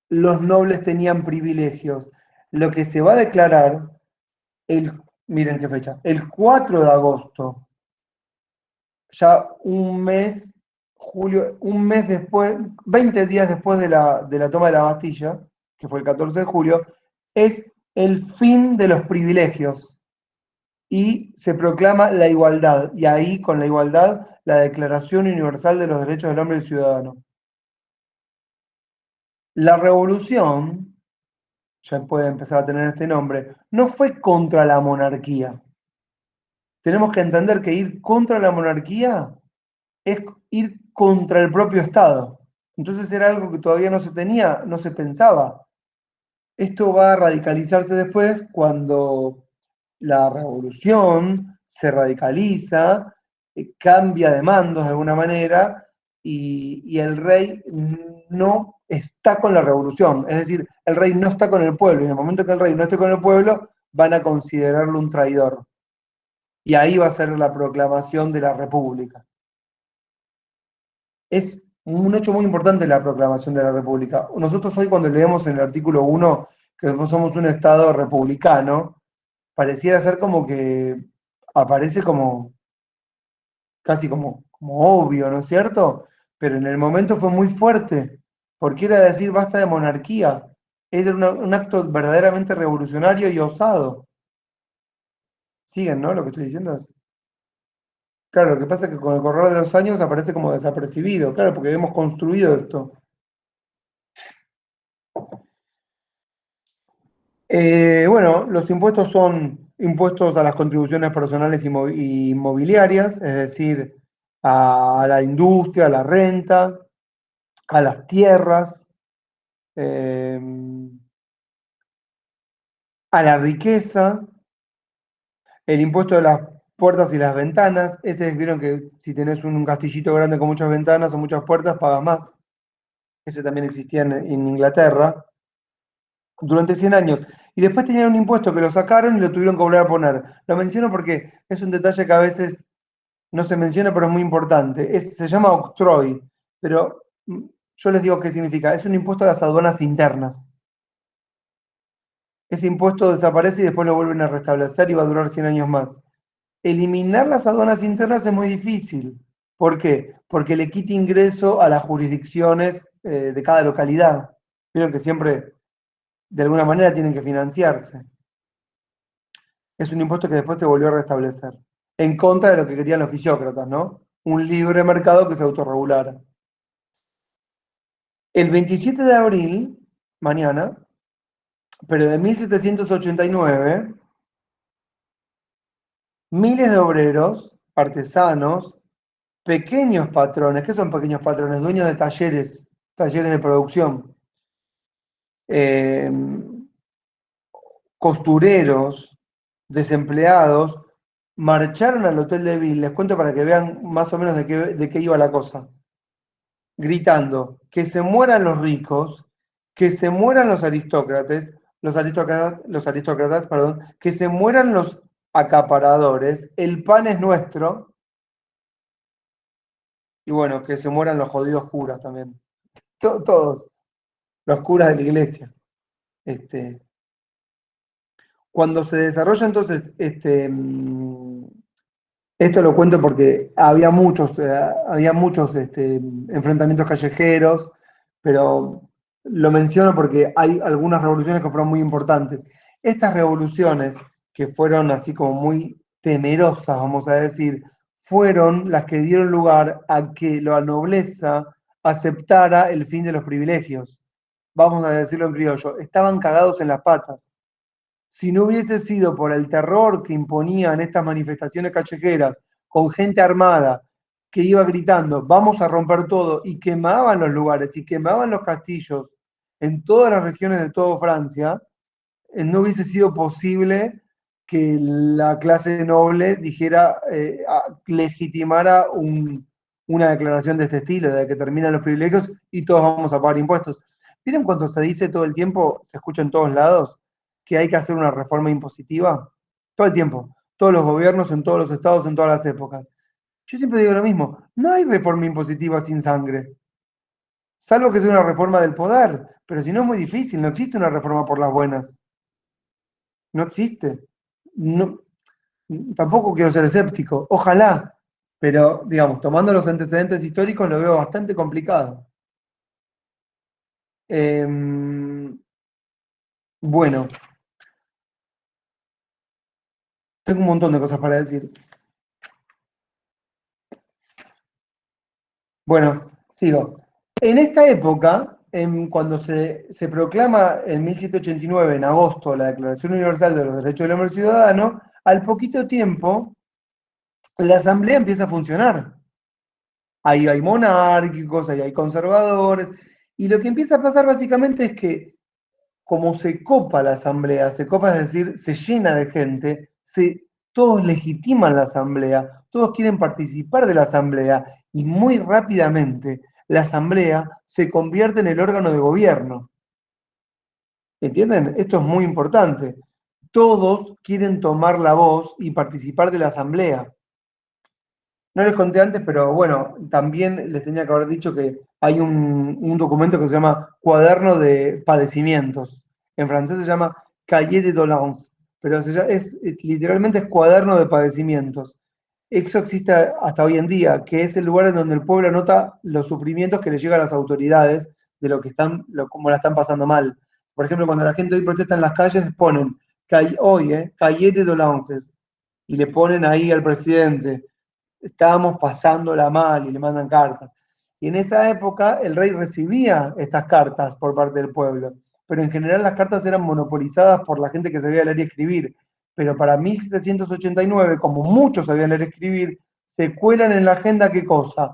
los nobles tenían privilegios? Lo que se va a declarar, miren qué fecha, el 4 de agosto, ya un mes, julio, un mes después, 20 días después de la toma de la Bastilla, que fue el 14 de julio, es el fin de los privilegios y se proclama la igualdad. Y ahí, con la igualdad, la Declaración Universal de los Derechos del Hombre y del Ciudadano. La revolución, ya puede empezar a tener este nombre, no fue contra la monarquía. Tenemos que entender que ir contra la monarquía es ir contra el propio Estado. Entonces era algo que todavía no se tenía, no se pensaba. Esto va a radicalizarse después cuando la revolución se radicaliza, cambia de mandos de alguna manera, y el rey no está con la revolución. Es decir, el rey no está con el pueblo, y en el momento que el rey no esté con el pueblo, van a considerarlo un traidor. Y ahí va a ser la proclamación de la república. Es un hecho muy importante la proclamación de la república. Nosotros hoy cuando leemos en el artículo 1 que somos un Estado republicano, pareciera ser como que aparece como casi como obvio, ¿no es cierto? Pero en el momento fue muy fuerte, porque era decir basta de monarquía. Era un acto verdaderamente revolucionario y osado. Siguen, ¿no? Lo que estoy diciendo es... Claro, lo que pasa es que con el correr de los años aparece como desapercibido, claro, porque hemos construido esto. Bueno, los impuestos son impuestos a las contribuciones personales y inmobiliarias, es decir, a la industria, a la renta, a las tierras, eh, a la riqueza, el impuesto de las puertas y las ventanas. Ese vieron que si tenés un castillito grande con muchas ventanas o muchas puertas, pagas más. Ese también existía en Inglaterra durante 100 años. Y después tenían un impuesto que lo sacaron y lo tuvieron que volver a poner. Lo menciono porque es un detalle que a veces no se menciona, pero es muy importante. Se llama octroi, pero yo les digo qué significa. Es un impuesto a las aduanas internas. Ese impuesto desaparece y después lo vuelven a restablecer y va a durar 100 años más. Eliminar las aduanas internas es muy difícil. ¿Por qué? Porque le quita ingreso a las jurisdicciones de cada localidad. Vieron que siempre, de alguna manera, tienen que financiarse. Es un impuesto que después se volvió a restablecer. En contra de lo que querían los fisiócratas, ¿no? Un libre mercado que se autorregulara. El 27 de abril, mañana, pero de 1789, miles de obreros, artesanos, pequeños patrones. ¿Qué son pequeños patrones? Dueños de talleres de producción, eh, costureros, desempleados, marcharon al Hotel de Ville. Les cuento para que vean más o menos de qué iba la cosa. Gritando, que se mueran los ricos, que se mueran los aristócratas, perdón, que se mueran los acaparadores, el pan es nuestro, y bueno, que se mueran los jodidos curas también. Todos, los curas de la iglesia. Cuando se desarrolla entonces, esto lo cuento porque había muchos enfrentamientos callejeros, pero lo menciono porque hay algunas revoluciones que fueron muy importantes. Estas revoluciones, que fueron así como muy temerosas, vamos a decir, fueron las que dieron lugar a que la nobleza aceptara el fin de los privilegios. Vamos a decirlo en criollo, estaban cagados en las patas. Si no hubiese sido por el terror que imponían estas manifestaciones callejeras con gente armada que iba gritando, vamos a romper todo, y quemaban los lugares y quemaban los castillos en todas las regiones de toda Francia, no hubiese sido posible que la clase noble dijera, legitimara una declaración de este estilo, de que terminan los privilegios y todos vamos a pagar impuestos. ¿Vieron cuando se dice todo el tiempo, se escucha en todos lados, que hay que hacer una reforma impositiva? Todo el tiempo, todos los gobiernos, en todos los estados, en todas las épocas. Yo siempre digo lo mismo, no hay reforma impositiva sin sangre, salvo que sea una reforma del poder, pero si no es muy difícil, no existe una reforma por las buenas. No existe. No, tampoco quiero ser escéptico, ojalá, pero digamos, tomando los antecedentes históricos lo veo bastante complicado. Bueno, tengo un montón de cosas para decir. Bueno, sigo. En esta época, cuando se proclama en 1789, en agosto, la Declaración Universal de los Derechos del Hombre y Ciudadano, al poquito tiempo, la Asamblea empieza a funcionar. Ahí hay monárquicos, ahí hay conservadores, y lo que empieza a pasar básicamente es que, como se copa la Asamblea, se copa, es decir, se llena de gente, todos legitiman la Asamblea, todos quieren participar de la Asamblea, y muy rápidamente la Asamblea se convierte en el órgano de gobierno. ¿Entienden? Esto es muy importante. Todos quieren tomar la voz y participar de la Asamblea. No les conté antes, pero bueno, también les tenía que haber dicho que hay un documento que se llama Cuaderno de Padecimientos. En francés se llama Cahiers de Doléances, pero literalmente es Cuaderno de Padecimientos. Eso existe hasta hoy en día, que es el lugar en donde el pueblo anota los sufrimientos que le llegan a las autoridades de lo que cómo la están pasando mal. Por ejemplo, cuando la gente hoy protesta en las calles, ponen Cahiers de Doléances y le ponen ahí al presidente. estábamos pasándola mal y le mandan cartas. Y en esa época el rey recibía estas cartas por parte del pueblo, pero en general las cartas eran monopolizadas por la gente que sabía leer y escribir. Pero para 1789, como muchos sabían leer y escribir, se cuelan en la agenda ¿qué cosa?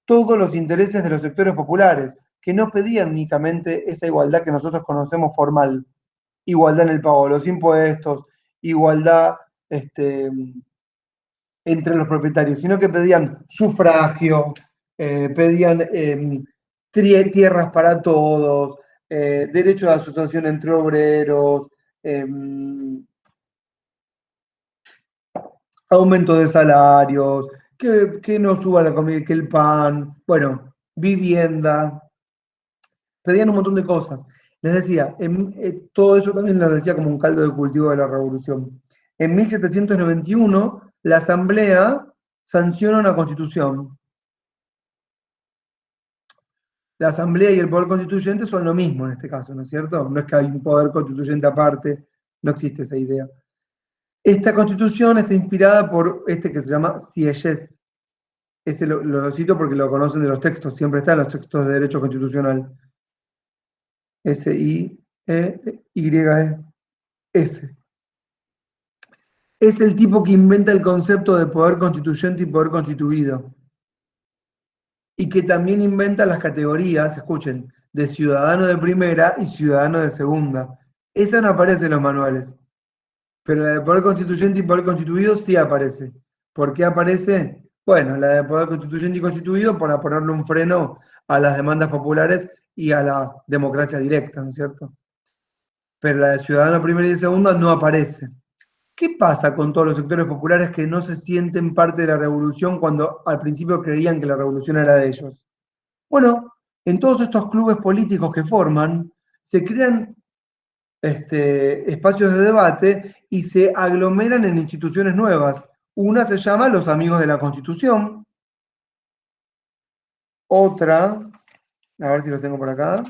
Todos los intereses de los sectores populares, que no pedían únicamente esa igualdad que nosotros conocemos formal, igualdad en el pago de los impuestos, igualdad entre los propietarios, sino que pedían sufragio, pedían tierras para todos, derecho de asociación entre obreros, aumento de salarios, que no suba la comida, que el pan, bueno, vivienda, pedían un montón de cosas. Les decía, todo eso también les decía como un caldo de cultivo de la revolución. En 1791, la Asamblea sanciona una constitución. La Asamblea y el poder constituyente son lo mismo en este caso, ¿no es cierto? No es que hay un poder constituyente aparte, no existe esa idea. Esta constitución está inspirada por este que se llama Sieyès. Ese lo cito porque lo conocen de los textos, siempre está en los textos de derecho constitucional. S-I-E-Y-S. Es el tipo que inventa el concepto de poder constituyente y poder constituido. Y que también inventa las categorías, escuchen, de ciudadano de primera y ciudadano de segunda. Esa no aparece en los manuales. Pero la de poder constituyente y poder constituido sí aparece. ¿Por qué aparece? Bueno, la de poder constituyente y constituido para ponerle un freno a las demandas populares y a la democracia directa, ¿no es cierto? Pero la de ciudadano primera y segunda no aparece. ¿Qué pasa con todos los sectores populares que no se sienten parte de la revolución cuando al principio creían que la revolución era de ellos? Bueno, en todos estos clubes políticos que forman, se crean espacios de debate y se aglomeran en instituciones nuevas. Una se llama los Amigos de la Constitución. Otra, a ver si lo tengo por acá.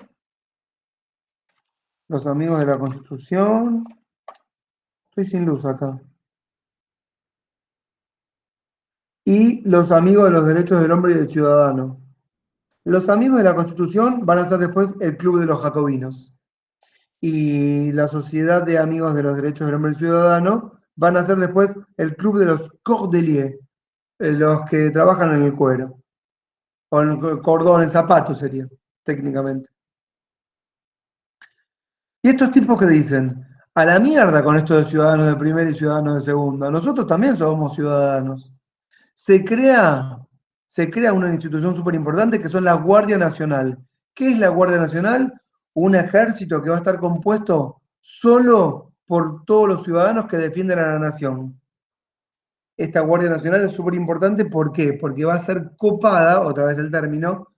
Los Amigos de la Constitución. Estoy sin luz acá. Y los Amigos de los Derechos del Hombre y del Ciudadano. Los Amigos de la Constitución van a ser después el Club de los Jacobinos. Y la Sociedad de Amigos de los Derechos del Hombre y del Ciudadano van a ser después el Club de los Cordeliers, los que trabajan en el cuero. O en el cordón, en zapatos sería, técnicamente. Y estos tipos que dicen, a la mierda con esto de ciudadanos de primera y ciudadanos de segunda, nosotros también somos ciudadanos. Se crea una institución súper importante que son la Guardia Nacional. ¿Qué es la Guardia Nacional? Un ejército que va a estar compuesto solo por todos los ciudadanos que defienden a la nación. Esta Guardia Nacional es súper importante, ¿por qué? Porque va a ser copada, otra vez el término,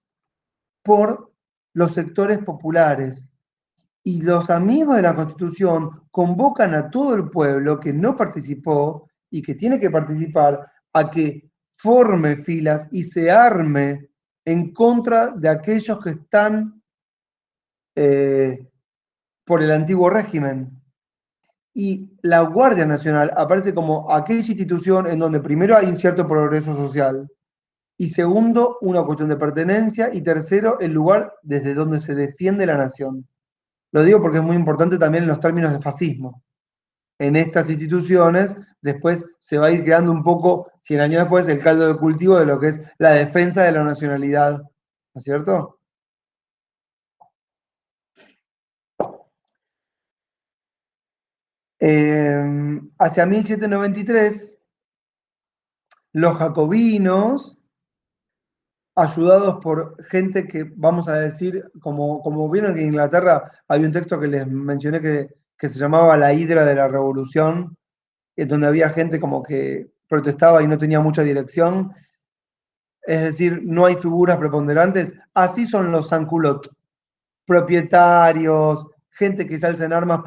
por los sectores populares. Y los Amigos de la Constitución convocan a todo el pueblo que no participó y que tiene que participar a que forme filas y se arme en contra de aquellos que están por el antiguo régimen. Y la Guardia Nacional aparece como aquella institución en donde primero hay un cierto progreso social, y segundo, una cuestión de pertenencia, y tercero, el lugar desde donde se defiende la nación. Lo digo porque es muy importante también en los términos de fascismo. En estas instituciones, después se va a ir creando un poco, 100 años después, el caldo de cultivo de lo que es la defensa de la nacionalidad, ¿no es cierto? Hacia 1793, los jacobinos, ayudados por gente que, vamos a decir, como vieron que en Inglaterra había un texto que les mencioné que se llamaba La Hidra de la Revolución, donde había gente como que protestaba y no tenía mucha dirección, es decir, no hay figuras preponderantes. Así son los sans-culottes, propietarios, gente que se alza en armas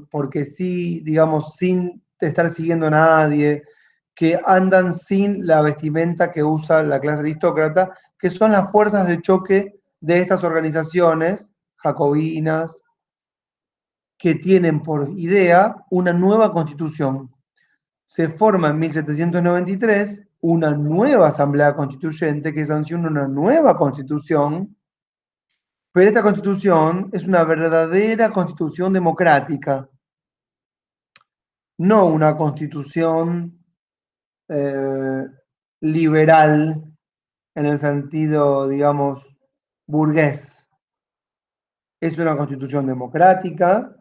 porque sí, digamos, sin estar siguiendo a nadie, que andan sin la vestimenta que usa la clase aristócrata, que son las fuerzas de choque de estas organizaciones jacobinas, que tienen por idea una nueva constitución. Se forma en 1793 una nueva asamblea constituyente que sancione una nueva constitución, pero esta constitución es una verdadera constitución democrática, no una constitución liberal en el sentido, digamos, burgués. Es una constitución democrática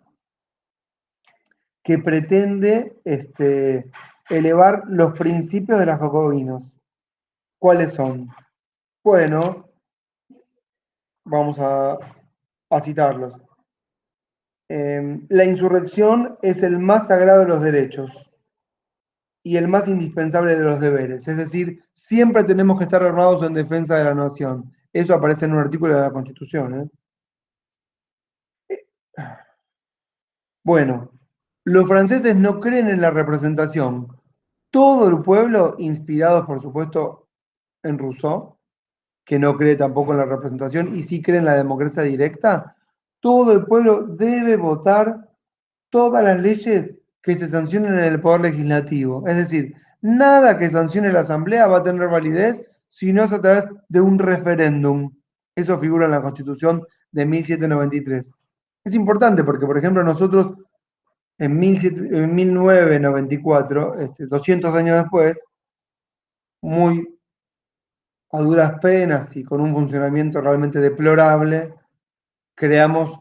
que pretende elevar los principios de los jacobinos. ¿Cuáles son? Bueno, vamos a citarlos. La insurrección es el más sagrado de los derechos y el más indispensable de los deberes. Es decir, siempre tenemos que estar armados en defensa de la nación. Eso aparece en un artículo de la Constitución. Bueno, los franceses no creen en la representación. Todo el pueblo, inspirados por supuesto en Rousseau, que no cree tampoco en la representación y sí cree en la democracia directa, todo el pueblo debe votar todas las leyes que se sancionen en el poder legislativo. Es decir, nada que sancione la Asamblea va a tener validez si no es a través de un referéndum. Eso figura en la Constitución de 1793. Es importante porque, por ejemplo, nosotros en 1994, 200 años después, muy a duras penas y con un funcionamiento realmente deplorable, creamos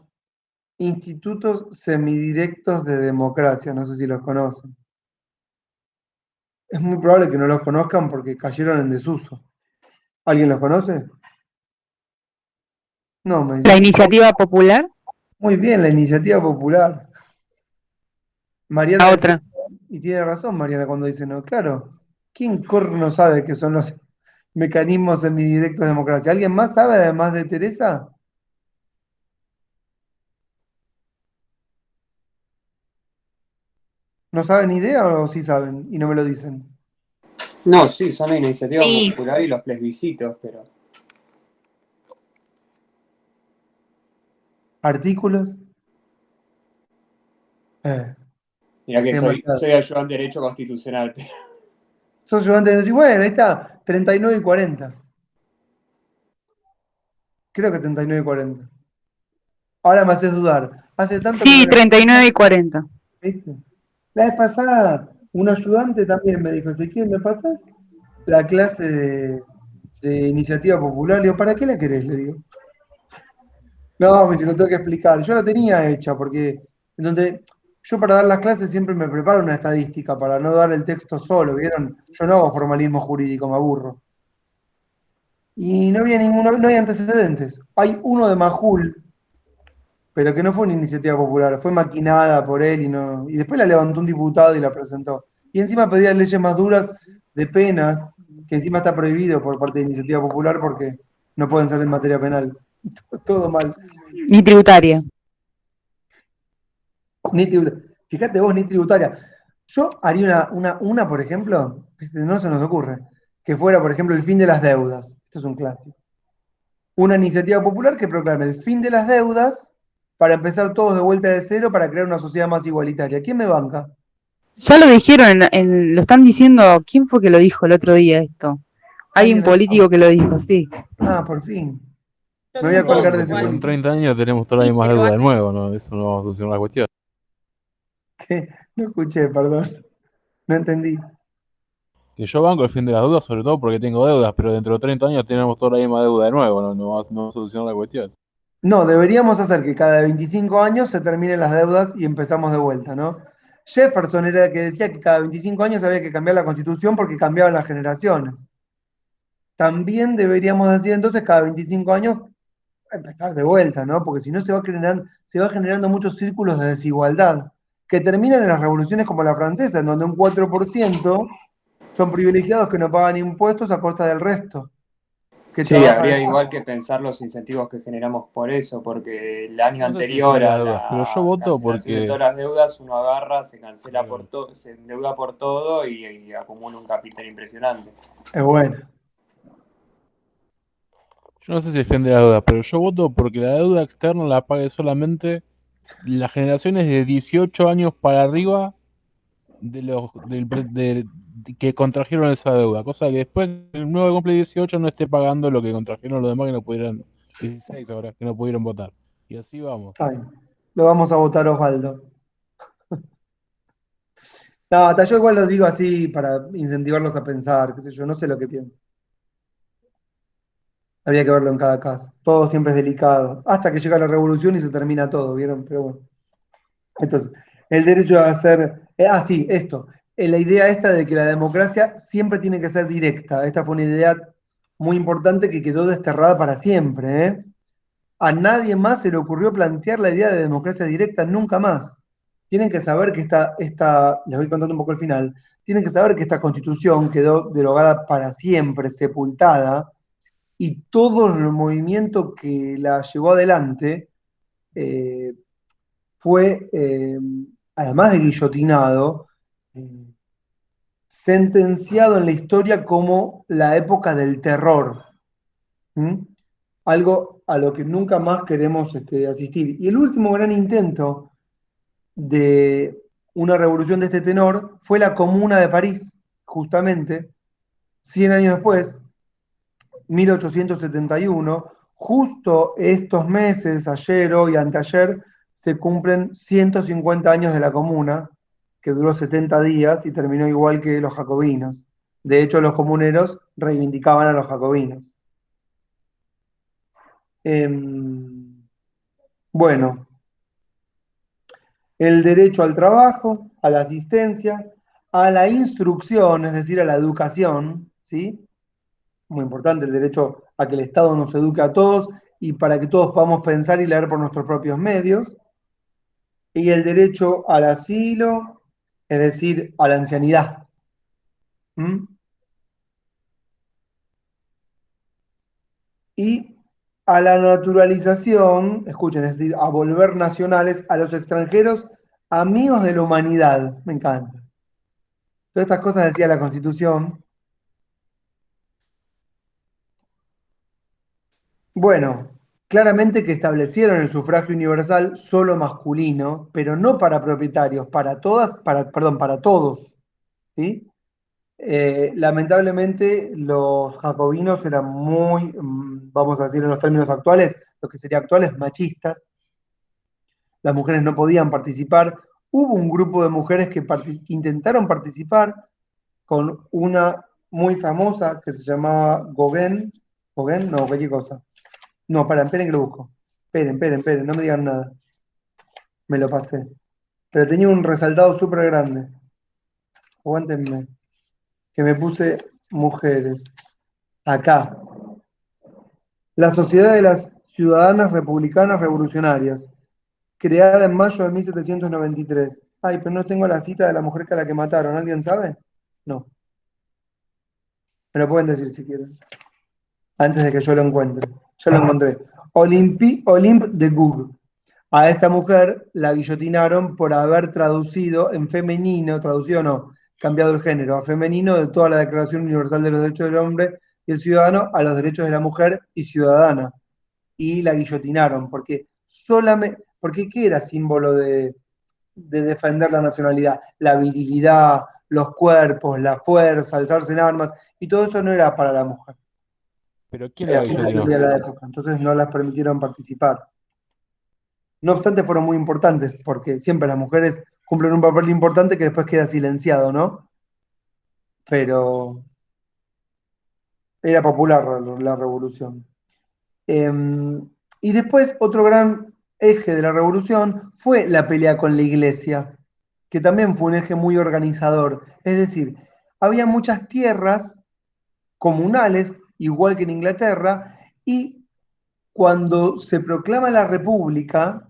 institutos semidirectos de democracia, no sé si los conocen. Es muy probable que no los conozcan porque cayeron en desuso. ¿Alguien los conoce? No, me ¿La dice. iniciativa popular? Muy bien, la iniciativa popular. Mariana La decía, otra. y tiene razón Mariana cuando dice, no, claro, ¿quién no sabe qué son los mecanismos semidirectos de democracia? ¿Alguien más sabe además de Teresa? ¿No saben ni idea o sí saben y no me lo dicen? No, sí, son la iniciativa Sí. popular y los plebiscitos, pero ¿Artículos? mira que Qué soy maldad. ayudante de Derecho Constitucional, pero Sos ayudante de... Bueno, ahí está, 39 y 40. Creo que 39 y 40. Ahora me haces dudar. Hace tanto que no Sí, la... 39 y 40. ¿Viste? La vez pasada, un ayudante también me dijo, Ezequiel, ¿me pasas la clase de iniciativa popular? Le digo, ¿para qué la querés? Le digo. No, me dice, lo tengo que explicar. Yo la tenía hecha porque en donde yo para dar las clases siempre me preparo una estadística para no dar el texto solo, ¿vieron? Yo no hago formalismo jurídico, me aburro. Y no había ninguno, no hay antecedentes. Hay uno de Majul, pero que no fue una iniciativa popular, fue maquinada por él y después la levantó un diputado y la presentó. Y encima pedía leyes más duras de penas, que encima está prohibido por parte de iniciativa popular porque no pueden ser en materia penal. Todo mal. Ni tributaria. Fíjate vos, ni tributaria. Yo haría una, por ejemplo, no se nos ocurre, que fuera, por ejemplo, el fin de las deudas. Esto es un clásico. Una iniciativa popular que proclame el fin de las deudas para empezar todos de vuelta de cero para crear una sociedad más igualitaria. ¿Quién me banca? Ya lo dijeron, lo están diciendo. ¿Quién fue que lo dijo el otro día esto? Hay un ¿Alguien lo político que lo dijo, sí. Ah, por fin. Yo Me voy a dudo colgar de ese igual. En político. 30 años tenemos toda la Sí, misma pero deuda de nuevo, ¿no? Eso no va a solucionar la cuestión. ¿Qué? No escuché, perdón. No entendí. Que yo banco el fin de las deudas, sobre todo porque tengo deudas, pero dentro de 30 años tenemos toda la misma deuda de nuevo, no va a solucionar la cuestión. No, deberíamos hacer que cada 25 años se terminen las deudas y empezamos de vuelta, ¿no? Jefferson era el que decía que cada 25 años había que cambiar la constitución porque cambiaban las generaciones. También deberíamos decir entonces cada 25 años empezar de vuelta, ¿no? Porque si no se va generando muchos círculos de desigualdad que terminan en las revoluciones como la francesa, en donde un 4% son privilegiados que no pagan impuestos a costa del resto, que sí, trabajan habría en igual que pensar los incentivos que generamos por eso, porque el año No sé si el fin anterior de las a deudas, pero yo la voto cancelación de porque... todas las deudas, uno agarra, se cancela por todo, se endeuda por todo y acumula un capital impresionante. Es bueno. Yo no sé si el fin de las deudas, pero yo voto porque la deuda externa la pague solamente las generaciones de 18 años para arriba que contrajeron esa deuda, cosa que después el nuevo que cumple 18 no esté pagando lo que contrajeron los demás que no pudieron, 16 ahora, que no pudieron votar. Y así vamos. Ay, lo vamos a votar Osvaldo. No, hasta yo igual lo digo así para incentivarlos a pensar, qué sé yo, no sé lo que pienso. Habría que verlo en cada caso. Todo siempre es delicado. Hasta que llega la revolución y se termina todo, ¿vieron? Pero bueno. Entonces, el derecho a hacer. Sí, esto. La idea esta de que la democracia siempre tiene que ser directa. Esta fue una idea muy importante que quedó desterrada para siempre, ¿eh? A nadie más se le ocurrió plantear la idea de democracia directa nunca más. Tienen que saber que les voy contando un poco el final, tienen que saber que esta constitución quedó derogada para siempre, sepultada, y todo el movimiento que la llevó adelante eh, fue, además de guillotinado, eh, sentenciado en la historia como la época del terror. ¿Mm? Algo a lo que nunca más queremos asistir. Y el último gran intento de una revolución de este tenor fue la Comuna de París, justamente, 100 años después, 1871, justo estos meses, ayer, hoy, anteayer, se cumplen 150 años de la Comuna, que duró 70 días y terminó igual que los jacobinos. De hecho, los comuneros reivindicaban a los jacobinos. Bueno, el derecho al trabajo, a la asistencia, a la instrucción, es decir, a la educación, ¿sí? Muy importante el derecho a que el Estado nos eduque a todos y para que todos podamos pensar y leer por nuestros propios medios. Y el derecho al asilo, es decir, a la ancianidad. ¿Mm? Y a la naturalización, escuchen, es decir, a volver nacionales a los extranjeros amigos de la humanidad. Me encanta. Todas estas cosas decía la Constitución. Bueno, claramente que establecieron el sufragio universal solo masculino, pero no para propietarios, para todas, perdón, para todos, ¿sí? Lamentablemente los jacobinos eran muy, vamos a decir en los términos actuales, lo que sería actuales, machistas. Las mujeres no podían participar. Hubo un grupo de mujeres que intentaron participar con una muy famosa que se llamaba Gauguin. ¿Gauguin? No, cualquier cosa. No, esperen que lo busco. Esperen, no me digan nada. Me lo pasé. Pero tenía un resaltado súper grande. Aguántenme. Que me puse mujeres. Acá. La Sociedad de las Ciudadanas Republicanas Revolucionarias. Creada en mayo de 1793. Ay, pero no tengo la cita de la mujer que a la que mataron. ¿Alguien sabe? No. Me lo pueden decir si quieren. Antes de que yo lo encuentre. Ya lo encontré. Olympe de Gouges. A esta mujer la guillotinaron por haber traducido en femenino, traducido no, cambiado el género, a femenino de toda la Declaración Universal de los Derechos del Hombre y el Ciudadano a los derechos de la mujer y ciudadana. Y la guillotinaron, porque ¿qué era símbolo de defender la nacionalidad? La virilidad, los cuerpos, la fuerza, alzarse en armas, y todo eso no era para la mujer. ¿Pero quién la Así se guillotinó? entendía la época, entonces no las permitieron participar. No obstante, fueron muy importantes, porque siempre las mujeres cumplen un papel importante que después queda silenciado, ¿no? Pero era popular la revolución. Y después, otro gran eje de la revolución fue la pelea con la iglesia, que también fue un eje muy organizador. Es decir, había muchas tierras comunales, igual que en Inglaterra, y cuando se proclama la república,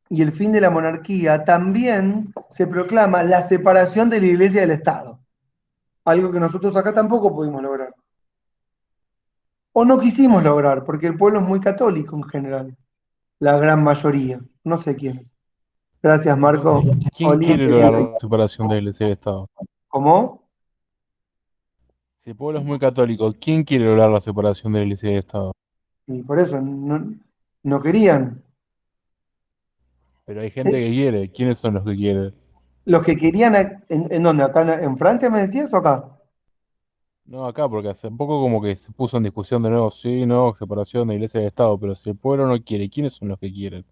y el fin de la monarquía, también se proclama la separación de la iglesia del Estado. Algo que nosotros acá tampoco pudimos lograr. O no quisimos lograr, porque el pueblo es muy católico en general. La gran mayoría. No sé quiénes. Gracias, Marco. Entonces, ¿quién quiere lograr la separación de la Iglesia y del Estado? ¿Cómo? Si el pueblo es muy católico, ¿quién quiere lograr la separación de la Iglesia y del Estado? Y por eso no querían. Pero hay gente que quiere. ¿Quiénes son los que quieren? Los que querían, ¿en dónde? ¿Acá en Francia me decías o acá? No, acá, porque hace poco como que se puso en discusión de nuevo, sí, no, separación de Iglesia y de Estado, pero si el pueblo no quiere, ¿quiénes son los que quieren?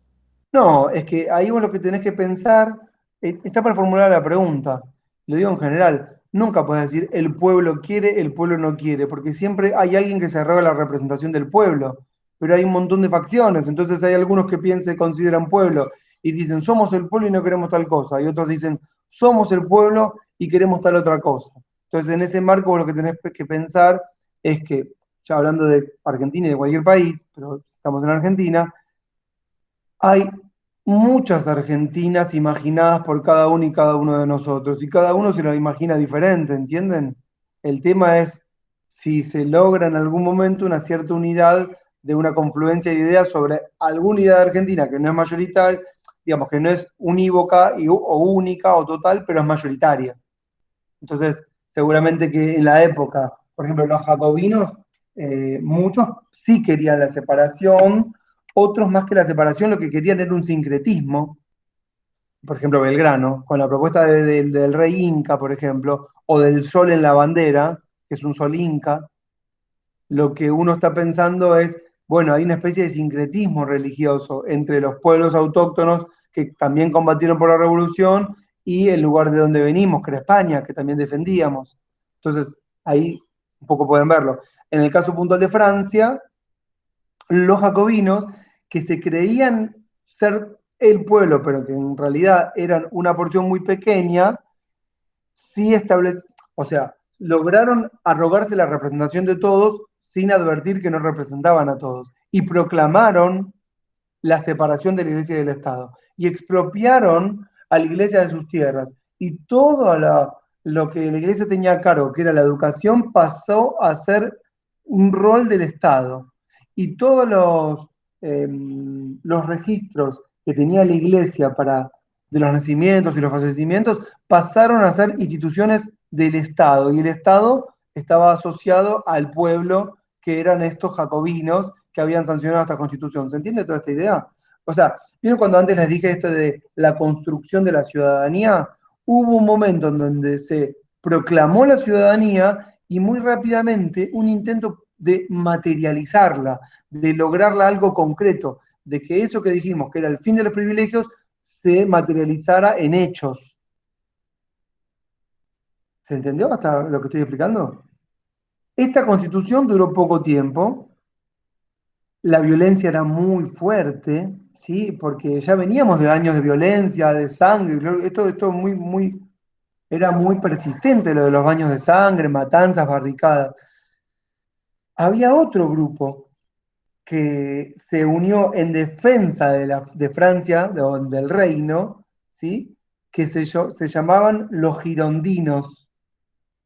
No, es que ahí vos lo que tenés que pensar, está para formular la pregunta, lo digo en general, nunca puedes decir el pueblo quiere, el pueblo no quiere, porque siempre hay alguien que se arroga la representación del pueblo, pero hay un montón de facciones, entonces hay algunos que piensan, consideran pueblo y dicen somos el pueblo y no queremos tal cosa, y otros dicen somos el pueblo y queremos tal otra cosa. Entonces en ese marco vos lo que tenés que pensar es que, ya hablando de Argentina y de cualquier país, pero estamos en Argentina, hay muchas Argentinas imaginadas por cada uno y cada uno de nosotros, y cada uno se lo imagina diferente, ¿entienden? El tema es si se logra en algún momento una cierta unidad de una confluencia de ideas sobre alguna idea de Argentina que no es mayoritaria, digamos que no es unívoca o única o total, pero es mayoritaria. Entonces, seguramente que en la época, por ejemplo, los jacobinos, muchos sí querían la separación, otros más que la separación lo que querían era un sincretismo, por ejemplo, Belgrano, con la propuesta del rey Inca, por ejemplo, o del sol en la bandera, que es un sol inca, lo que uno está pensando es, bueno, hay una especie de sincretismo religioso entre los pueblos autóctonos que también combatieron por la revolución y el lugar de donde venimos, que era España, que también defendíamos. Entonces, ahí un poco pueden verlo. En el caso puntual de Francia, los jacobinos, que se creían ser el pueblo, pero que en realidad eran una porción muy pequeña, sí o sea, lograron arrogarse la representación de todos sin advertir que no representaban a todos. Y proclamaron la separación de la iglesia y del Estado. Y expropiaron a la iglesia de sus tierras. Y todo lo que la iglesia tenía a cargo, que era la educación, pasó a ser un rol del Estado. Y todos los registros que tenía la iglesia de los nacimientos y los fallecimientos pasaron a ser instituciones del Estado. Y el Estado estaba asociado al pueblo, que eran estos jacobinos que habían sancionado esta constitución. ¿Se entiende toda esta idea? O sea, ¿vieron cuando antes les dije esto de la construcción de la ciudadanía? Hubo un momento en donde se proclamó la ciudadanía y muy rápidamente un intento de materializarla, de lograrla algo concreto, de que eso que dijimos que era el fin de los privilegios se materializara en hechos. ¿Se entendió hasta lo que estoy explicando? Esta constitución duró poco tiempo, la violencia era muy fuerte, ¿sí? Porque ya veníamos de años de violencia, de sangre, esto era muy persistente lo de los baños de sangre, matanzas, barricadas. Había otro grupo que se unió en defensa de Francia, del reino, ¿sí? Que se llamaban los girondinos,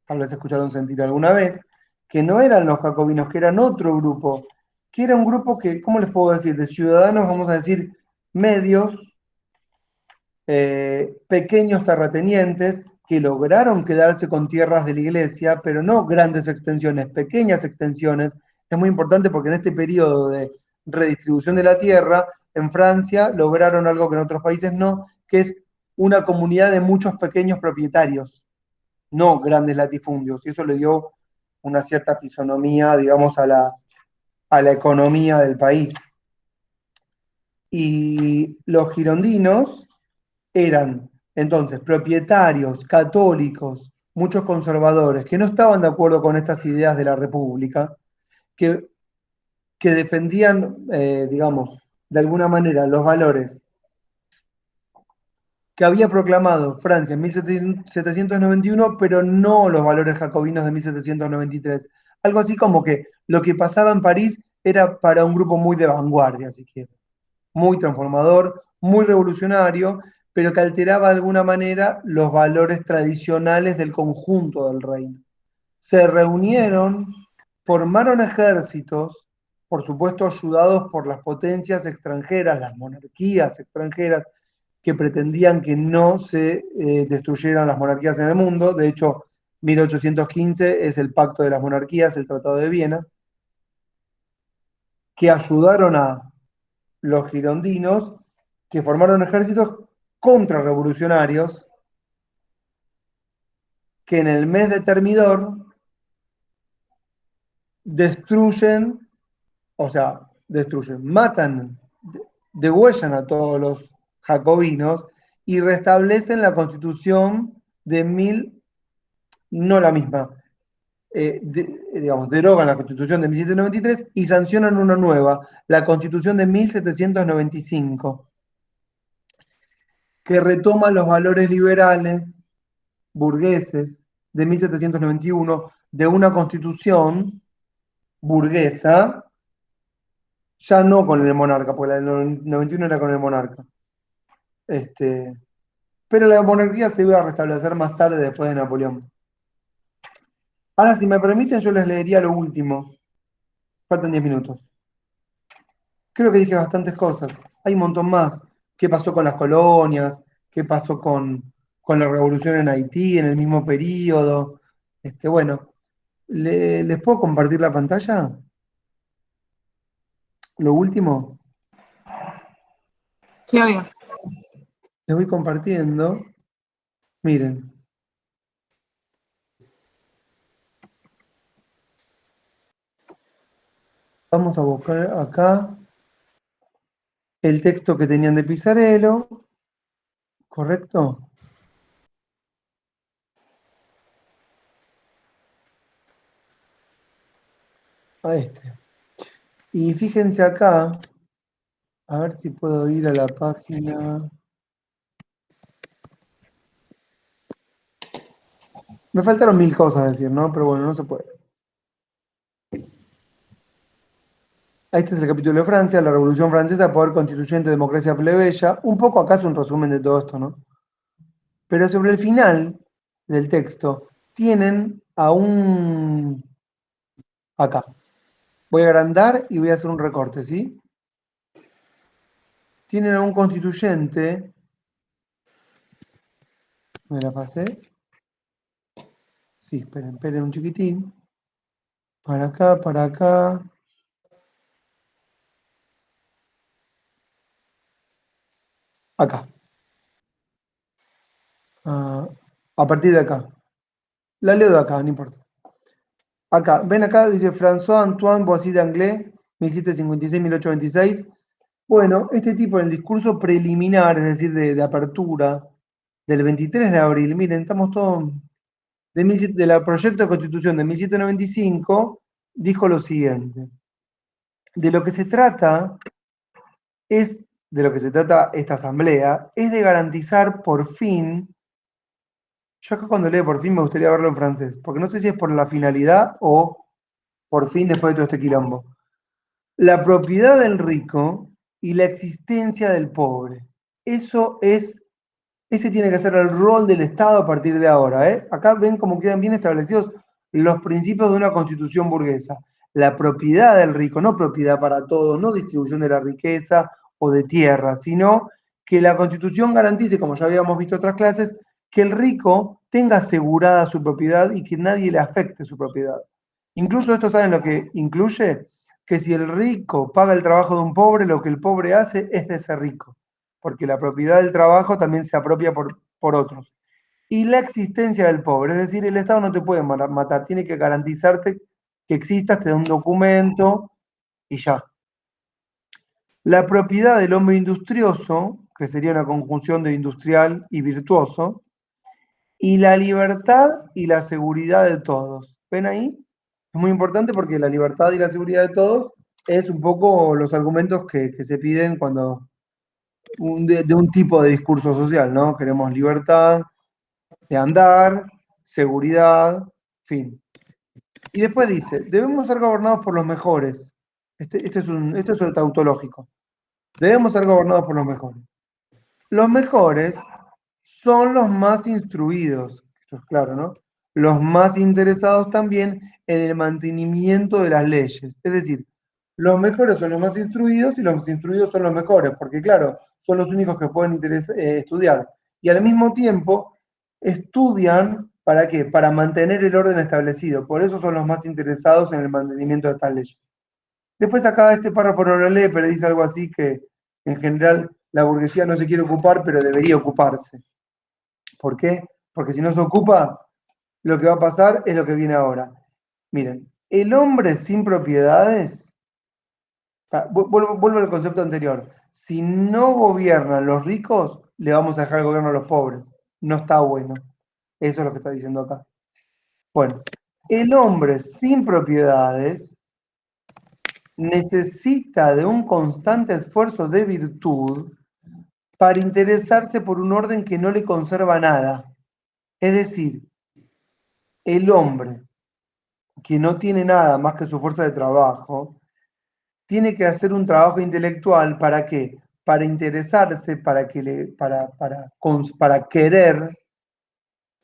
tal vez escucharon sentir alguna vez, que no eran los jacobinos, que eran otro grupo, que era un grupo que, ¿cómo les puedo decir? De ciudadanos, vamos a decir, medios, pequeños terratenientes, que lograron quedarse con tierras de la iglesia, pero no grandes extensiones, pequeñas extensiones. Es muy importante porque en este periodo de redistribución de la tierra, en Francia lograron algo que en otros países no, que es una comunidad de muchos pequeños propietarios, no grandes latifundios, y eso le dio una cierta fisonomía, digamos, a la economía del país. Y los girondinos eran entonces propietarios, católicos, muchos conservadores, que no estaban de acuerdo con estas ideas de la República, que, que defendían, digamos, de alguna manera los valores que había proclamado Francia en 1791, pero no los valores jacobinos de 1793. Algo así como que lo que pasaba en París era para un grupo muy de vanguardia, si quiere, muy transformador, muy revolucionario, pero que alteraba de alguna manera los valores tradicionales del conjunto del reino. Se reunieron, formaron ejércitos, por supuesto ayudados por las potencias extranjeras, las monarquías extranjeras, que pretendían que no se destruyeran las monarquías en el mundo. De hecho, 1815 es el Pacto de las Monarquías, el Tratado de Viena, que ayudaron a los girondinos, que formaron ejércitos contrarrevolucionarios que en el mes de Termidor destruyen, matan, degüellan a todos los jacobinos y restablecen la constitución de no la misma, derogan la constitución de 1793 y sancionan una nueva, la constitución de 1795, que retoma los valores liberales burgueses de 1791 de una constitución burguesa, ya no con el monarca, porque la del 91 era con el monarca. Pero la monarquía se iba a restablecer más tarde, después de Napoleón. Ahora, si me permiten, yo les leería lo último. Faltan 10 minutos. Creo que dije bastantes cosas. Hay un montón más. ¿Qué pasó con las colonias? ¿Qué pasó con la revolución en Haití en el mismo periodo? Bueno, ¿les puedo compartir la pantalla? Lo último. Sí, obvio. Les voy compartiendo. Miren. Vamos a buscar acá el texto que tenían de Pizarello. ¿Correcto? A este. Y fíjense acá, a ver si puedo ir a la página. Me faltaron 1000 cosas a decir, ¿no? Pero bueno, no se puede. Este es el capítulo de Francia, la Revolución Francesa, poder constituyente, democracia plebeya. Un poco acá es un resumen de todo esto, ¿no? Pero sobre el final del texto, tienen a un... Acá. Voy a agrandar y voy a hacer un recorte, ¿sí? Tienen a un constituyente. Me la pasé. Sí, esperen un chiquitín. Para acá, para acá. Acá. A partir de acá. La leo de acá, no importa. Acá, ven acá, dice François Antoine Boissy d'Anglès, 1756-1826. Bueno, este tipo en el discurso preliminar, es decir, de apertura, del 23 de abril, miren, estamos todos, de la proyecto de constitución de 1795, dijo lo siguiente. De lo que se trata esta asamblea, es de garantizar por fin. Yo acá cuando leo por fin me gustaría verlo en francés, porque no sé si es por la finalidad o por fin después de todo este quilombo. La propiedad del rico y la existencia del pobre. Ese tiene que ser el rol del Estado a partir de ahora. Acá ven cómo quedan bien establecidos los principios de una constitución burguesa. La propiedad del rico, no propiedad para todos, no distribución de la riqueza o de tierra, sino que la constitución garantice, como ya habíamos visto en otras clases, que el rico tenga asegurada su propiedad y que nadie le afecte su propiedad. Incluso esto, ¿saben lo que incluye? Que si el rico paga el trabajo de un pobre, lo que el pobre hace es de ese rico, porque la propiedad del trabajo también se apropia por otros. Y la existencia del pobre, es decir, el Estado no te puede matar, tiene que garantizarte que existas, te da un documento y ya. La propiedad del hombre industrioso, que sería una conjunción de industrial y virtuoso, y la libertad y la seguridad de todos. ¿Ven ahí? Es muy importante porque la libertad y la seguridad de todos es un poco los argumentos que se piden cuando de un tipo de discurso social, ¿no? Queremos libertad de andar, seguridad, fin. Y después dice, debemos ser gobernados por los mejores. Este es el tautológico. Debemos ser gobernados por los mejores. Los mejores son los más instruidos, esto es claro, ¿no? Los más interesados también en el mantenimiento de las leyes. Es decir, los mejores son los más instruidos y los instruidos son los mejores, porque claro, son los únicos que pueden estudiar. Y al mismo tiempo, estudian, ¿para qué? Para mantener el orden establecido. Por eso son los más interesados en el mantenimiento de estas leyes. Después acá este párrafo no lo lee, pero dice algo así que en general la burguesía no se quiere ocupar, pero debería ocuparse. ¿Por qué? Porque si no se ocupa, lo que va a pasar es lo que viene ahora. Miren, el hombre sin propiedades, vuelvo al concepto anterior, si no gobiernan los ricos, le vamos a dejar el gobierno a los pobres. No está bueno. Eso es lo que está diciendo acá. Bueno, el hombre sin propiedades necesita de un constante esfuerzo de virtud para interesarse por un orden que no le conserva nada. Es decir, el hombre que no tiene nada más que su fuerza de trabajo, tiene que hacer un trabajo intelectual. ¿Para qué? Para interesarse, para querer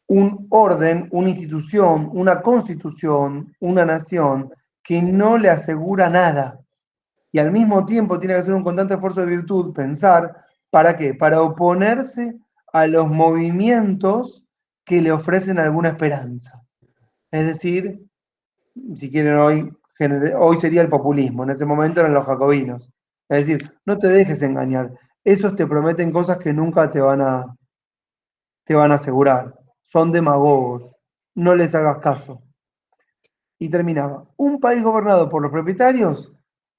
un orden, una institución, una constitución, una nación que no le asegura nada. Y al mismo tiempo tiene que hacer un constante esfuerzo de virtud, pensar, ¿para qué? Para oponerse a los movimientos que le ofrecen alguna esperanza. Es decir, si quieren hoy sería el populismo, en ese momento eran los jacobinos. Es decir, no te dejes engañar. Esos te prometen cosas que nunca te van a asegurar. Son demagogos. No les hagas caso. Y terminaba. Un país gobernado por los propietarios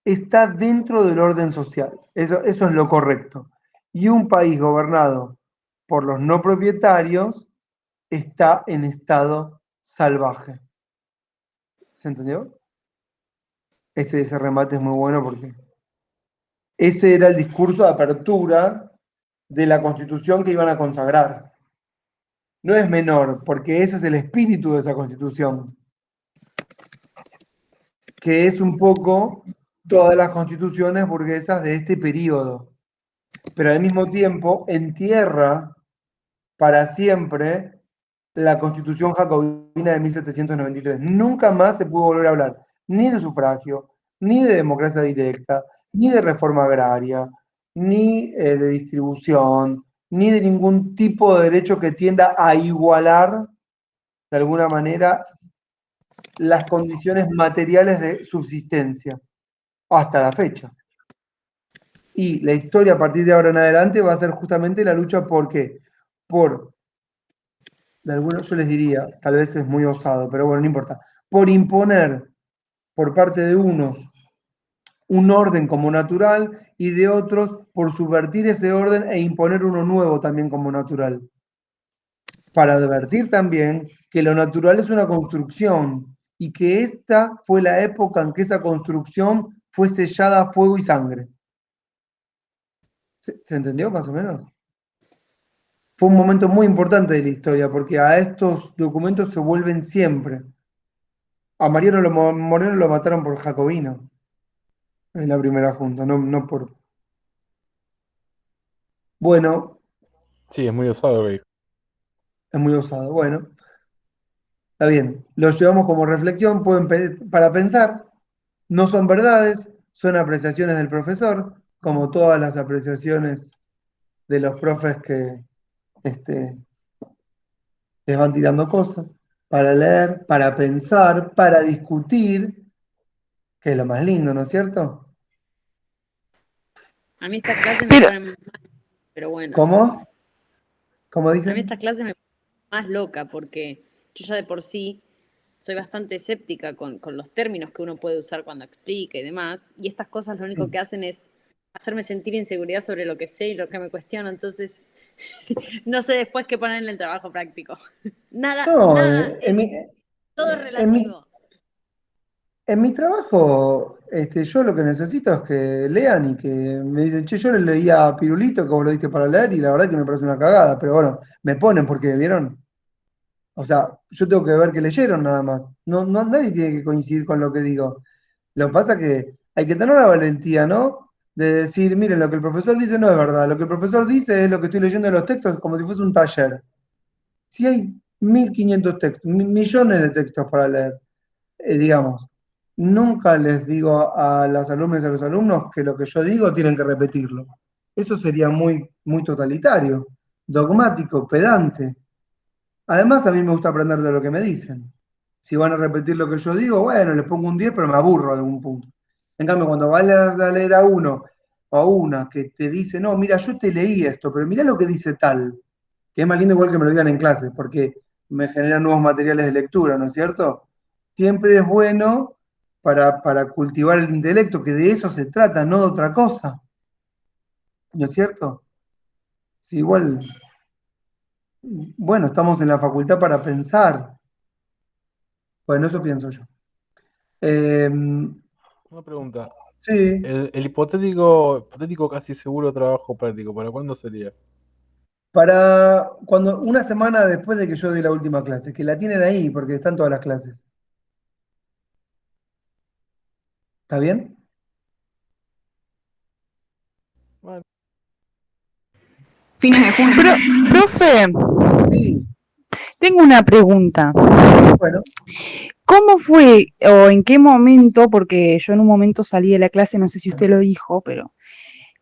está dentro del orden social. Eso es lo correcto. Y un país gobernado por los no propietarios está en estado salvaje. ¿Se entendió? Ese remate es muy bueno porque ese era el discurso de apertura de la Constitución que iban a consagrar. No es menor, porque ese es el espíritu de esa Constitución, que es un poco todas las constituciones burguesas de este periodo, pero al mismo tiempo entierra para siempre la Constitución jacobina de 1793. Nunca más se pudo volver a hablar ni de sufragio, ni de democracia directa, ni de reforma agraria, ni de distribución, ni de ningún tipo de derecho que tienda a igualar de alguna manera las condiciones materiales de subsistencia hasta la fecha. Y la historia a partir de ahora en adelante va a ser justamente la lucha por qué, de algunos yo les diría, tal vez es muy osado, pero bueno, no importa, por imponer por parte de unos un orden como natural y de otros por subvertir ese orden e imponer uno nuevo también como natural. Para advertir también que lo natural es una construcción y que esta fue la época en que esa construcción fue sellada a fuego y sangre. ¿Se entendió más o menos? Fue un momento muy importante de la historia porque a estos documentos se vuelven siempre. A Mariano Moreno lo mataron por jacobino en la primera junta, no por... Bueno, Sí, es muy osado lo que dijo. es muy osado. Bueno, está bien. Lo llevamos como reflexión, para pensar. No son verdades, son apreciaciones del profesor, como todas las apreciaciones de los profes que les van tirando cosas, para leer, para pensar, para discutir, que es lo más lindo, ¿no es cierto? A mí estas clases me ponen mal, pero bueno. ¿Cómo? ¿Cómo A mí dicen? estas clases me ponen más loca porque yo ya de por sí soy bastante escéptica con los términos que uno puede usar cuando explica y demás, y estas cosas lo único Sí. que hacen es hacerme sentir inseguridad sobre lo que sé y lo que me cuestiono, entonces no sé después qué poner en el trabajo práctico. Nada, No, nada, todo es en mi, relativo. en mi trabajo, yo lo que necesito es que lean y que me dicen, che, yo le leía a Pirulito que vos lo diste para leer y la verdad que me parece una cagada, pero bueno, me ponen porque, ¿vieron? O sea, yo tengo que ver que leyeron nada más. Nadie tiene que coincidir con lo que digo. Lo que pasa es que hay que tener la valentía, ¿no? De decir, miren, lo que el profesor dice no es verdad. Lo que el profesor dice es lo que estoy leyendo en los textos como si fuese un taller. Si hay 1500 textos, millones de textos para leer, digamos, nunca les digo a las alumnas y a los alumnos que lo que yo digo tienen que repetirlo. Eso sería muy, muy totalitario, dogmático, pedante. Además, a mí me gusta aprender de lo que me dicen. Si van a repetir lo que yo digo, bueno, les pongo un 10, pero me aburro a algún punto. En cambio, cuando vayas a leer a uno o a una que te dice, no, mira, yo te leí esto, pero mira lo que dice tal, que es más lindo igual que me lo digan en clase, porque me genera nuevos materiales de lectura, ¿no es cierto? Siempre es bueno para cultivar el intelecto, que de eso se trata, no de otra cosa. ¿No es cierto? Sí, igual, bueno, estamos en la facultad para pensar. Bueno, eso pienso yo. Una pregunta. Sí, El hipotético casi seguro trabajo práctico, ¿para cuándo sería? para una semana después de que yo dé la última clase, que la tienen ahí porque están todas las clases. ¿Está bien? Bueno, Fines de junio. Profe, Sí, tengo una pregunta. bueno. ¿Cómo fue o en qué momento, porque yo en un momento salí de la clase, no sé si usted lo dijo, pero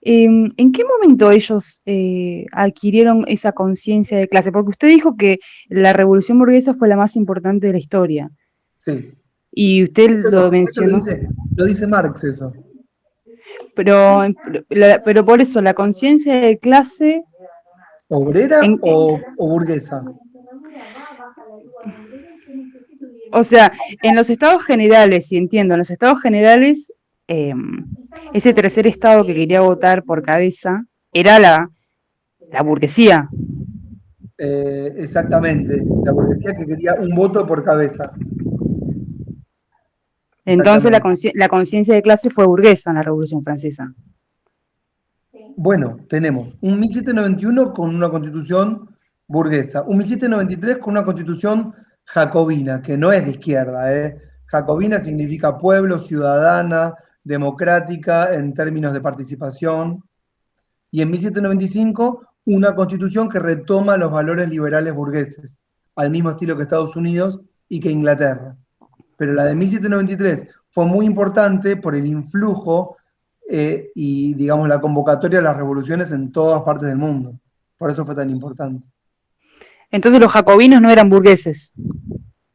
¿en qué momento ellos adquirieron esa conciencia de clase? Porque usted dijo que la revolución burguesa fue la más importante de la historia. Sí. Y usted lo mencionó. Lo dice Marx eso. Pero por eso, la conciencia de clase. ¿Obrera o burguesa? O sea, en los estados generales, si entiendo, en los estados generales, ese tercer estado que quería votar por cabeza era la burguesía. Exactamente, la burguesía que quería un voto por cabeza. Entonces la conciencia de clase fue burguesa en la Revolución Francesa. Bueno, tenemos un 1791 con una constitución burguesa, un 1793 con una constitución jacobina, que no es de izquierda, ¿eh? Jacobina significa pueblo, ciudadana, democrática en términos de participación, y en 1795 una constitución que retoma los valores liberales burgueses, al mismo estilo que Estados Unidos y que Inglaterra. Pero la de 1793 fue muy importante por el influjo y, digamos, la convocatoria de las revoluciones en todas partes del mundo. Por eso fue tan importante. Entonces los jacobinos no eran burgueses.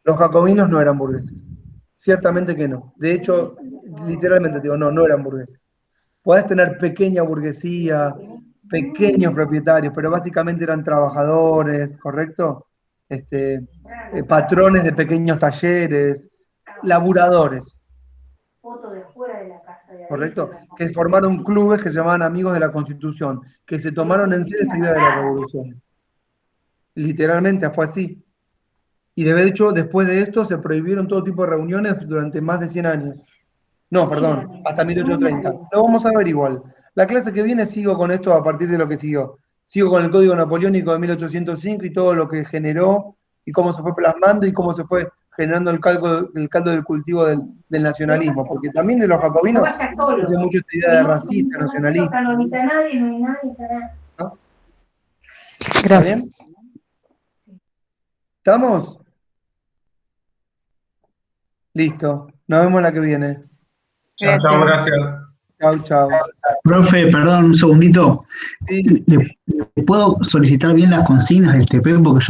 Los jacobinos no eran burgueses. Ciertamente que no. De hecho, literalmente digo, no eran burgueses. Podés tener pequeña burguesía, pequeños propietarios, pero básicamente eran trabajadores, ¿correcto? Patrones de pequeños talleres, laburadores. ¿Correcto? Que formaron clubes que se llamaban Amigos de la Constitución, que se tomaron en serio esta idea de la revolución. Literalmente fue así. Y de hecho, después de esto se prohibieron todo tipo de reuniones durante más de 100 años. No, perdón, hasta 1830. Lo vamos a ver igual. La clase que viene sigo con esto a partir de lo que siguió. Sigo con el Código Napoleónico de 1805 y todo lo que generó y cómo se fue plasmando y cómo se fue generando el caldo del cultivo del nacionalismo, porque también de los jacobinos tiene mucha esta idea de racista, nacionalista. ¿No? Gracias. ¿Está bien? ¿Estamos? Listo. Nos vemos la que viene. Chao, gracias. Chau. Profe, perdón, un segundito. Sí. ¿Le puedo solicitar bien las consignas del TP? Porque yo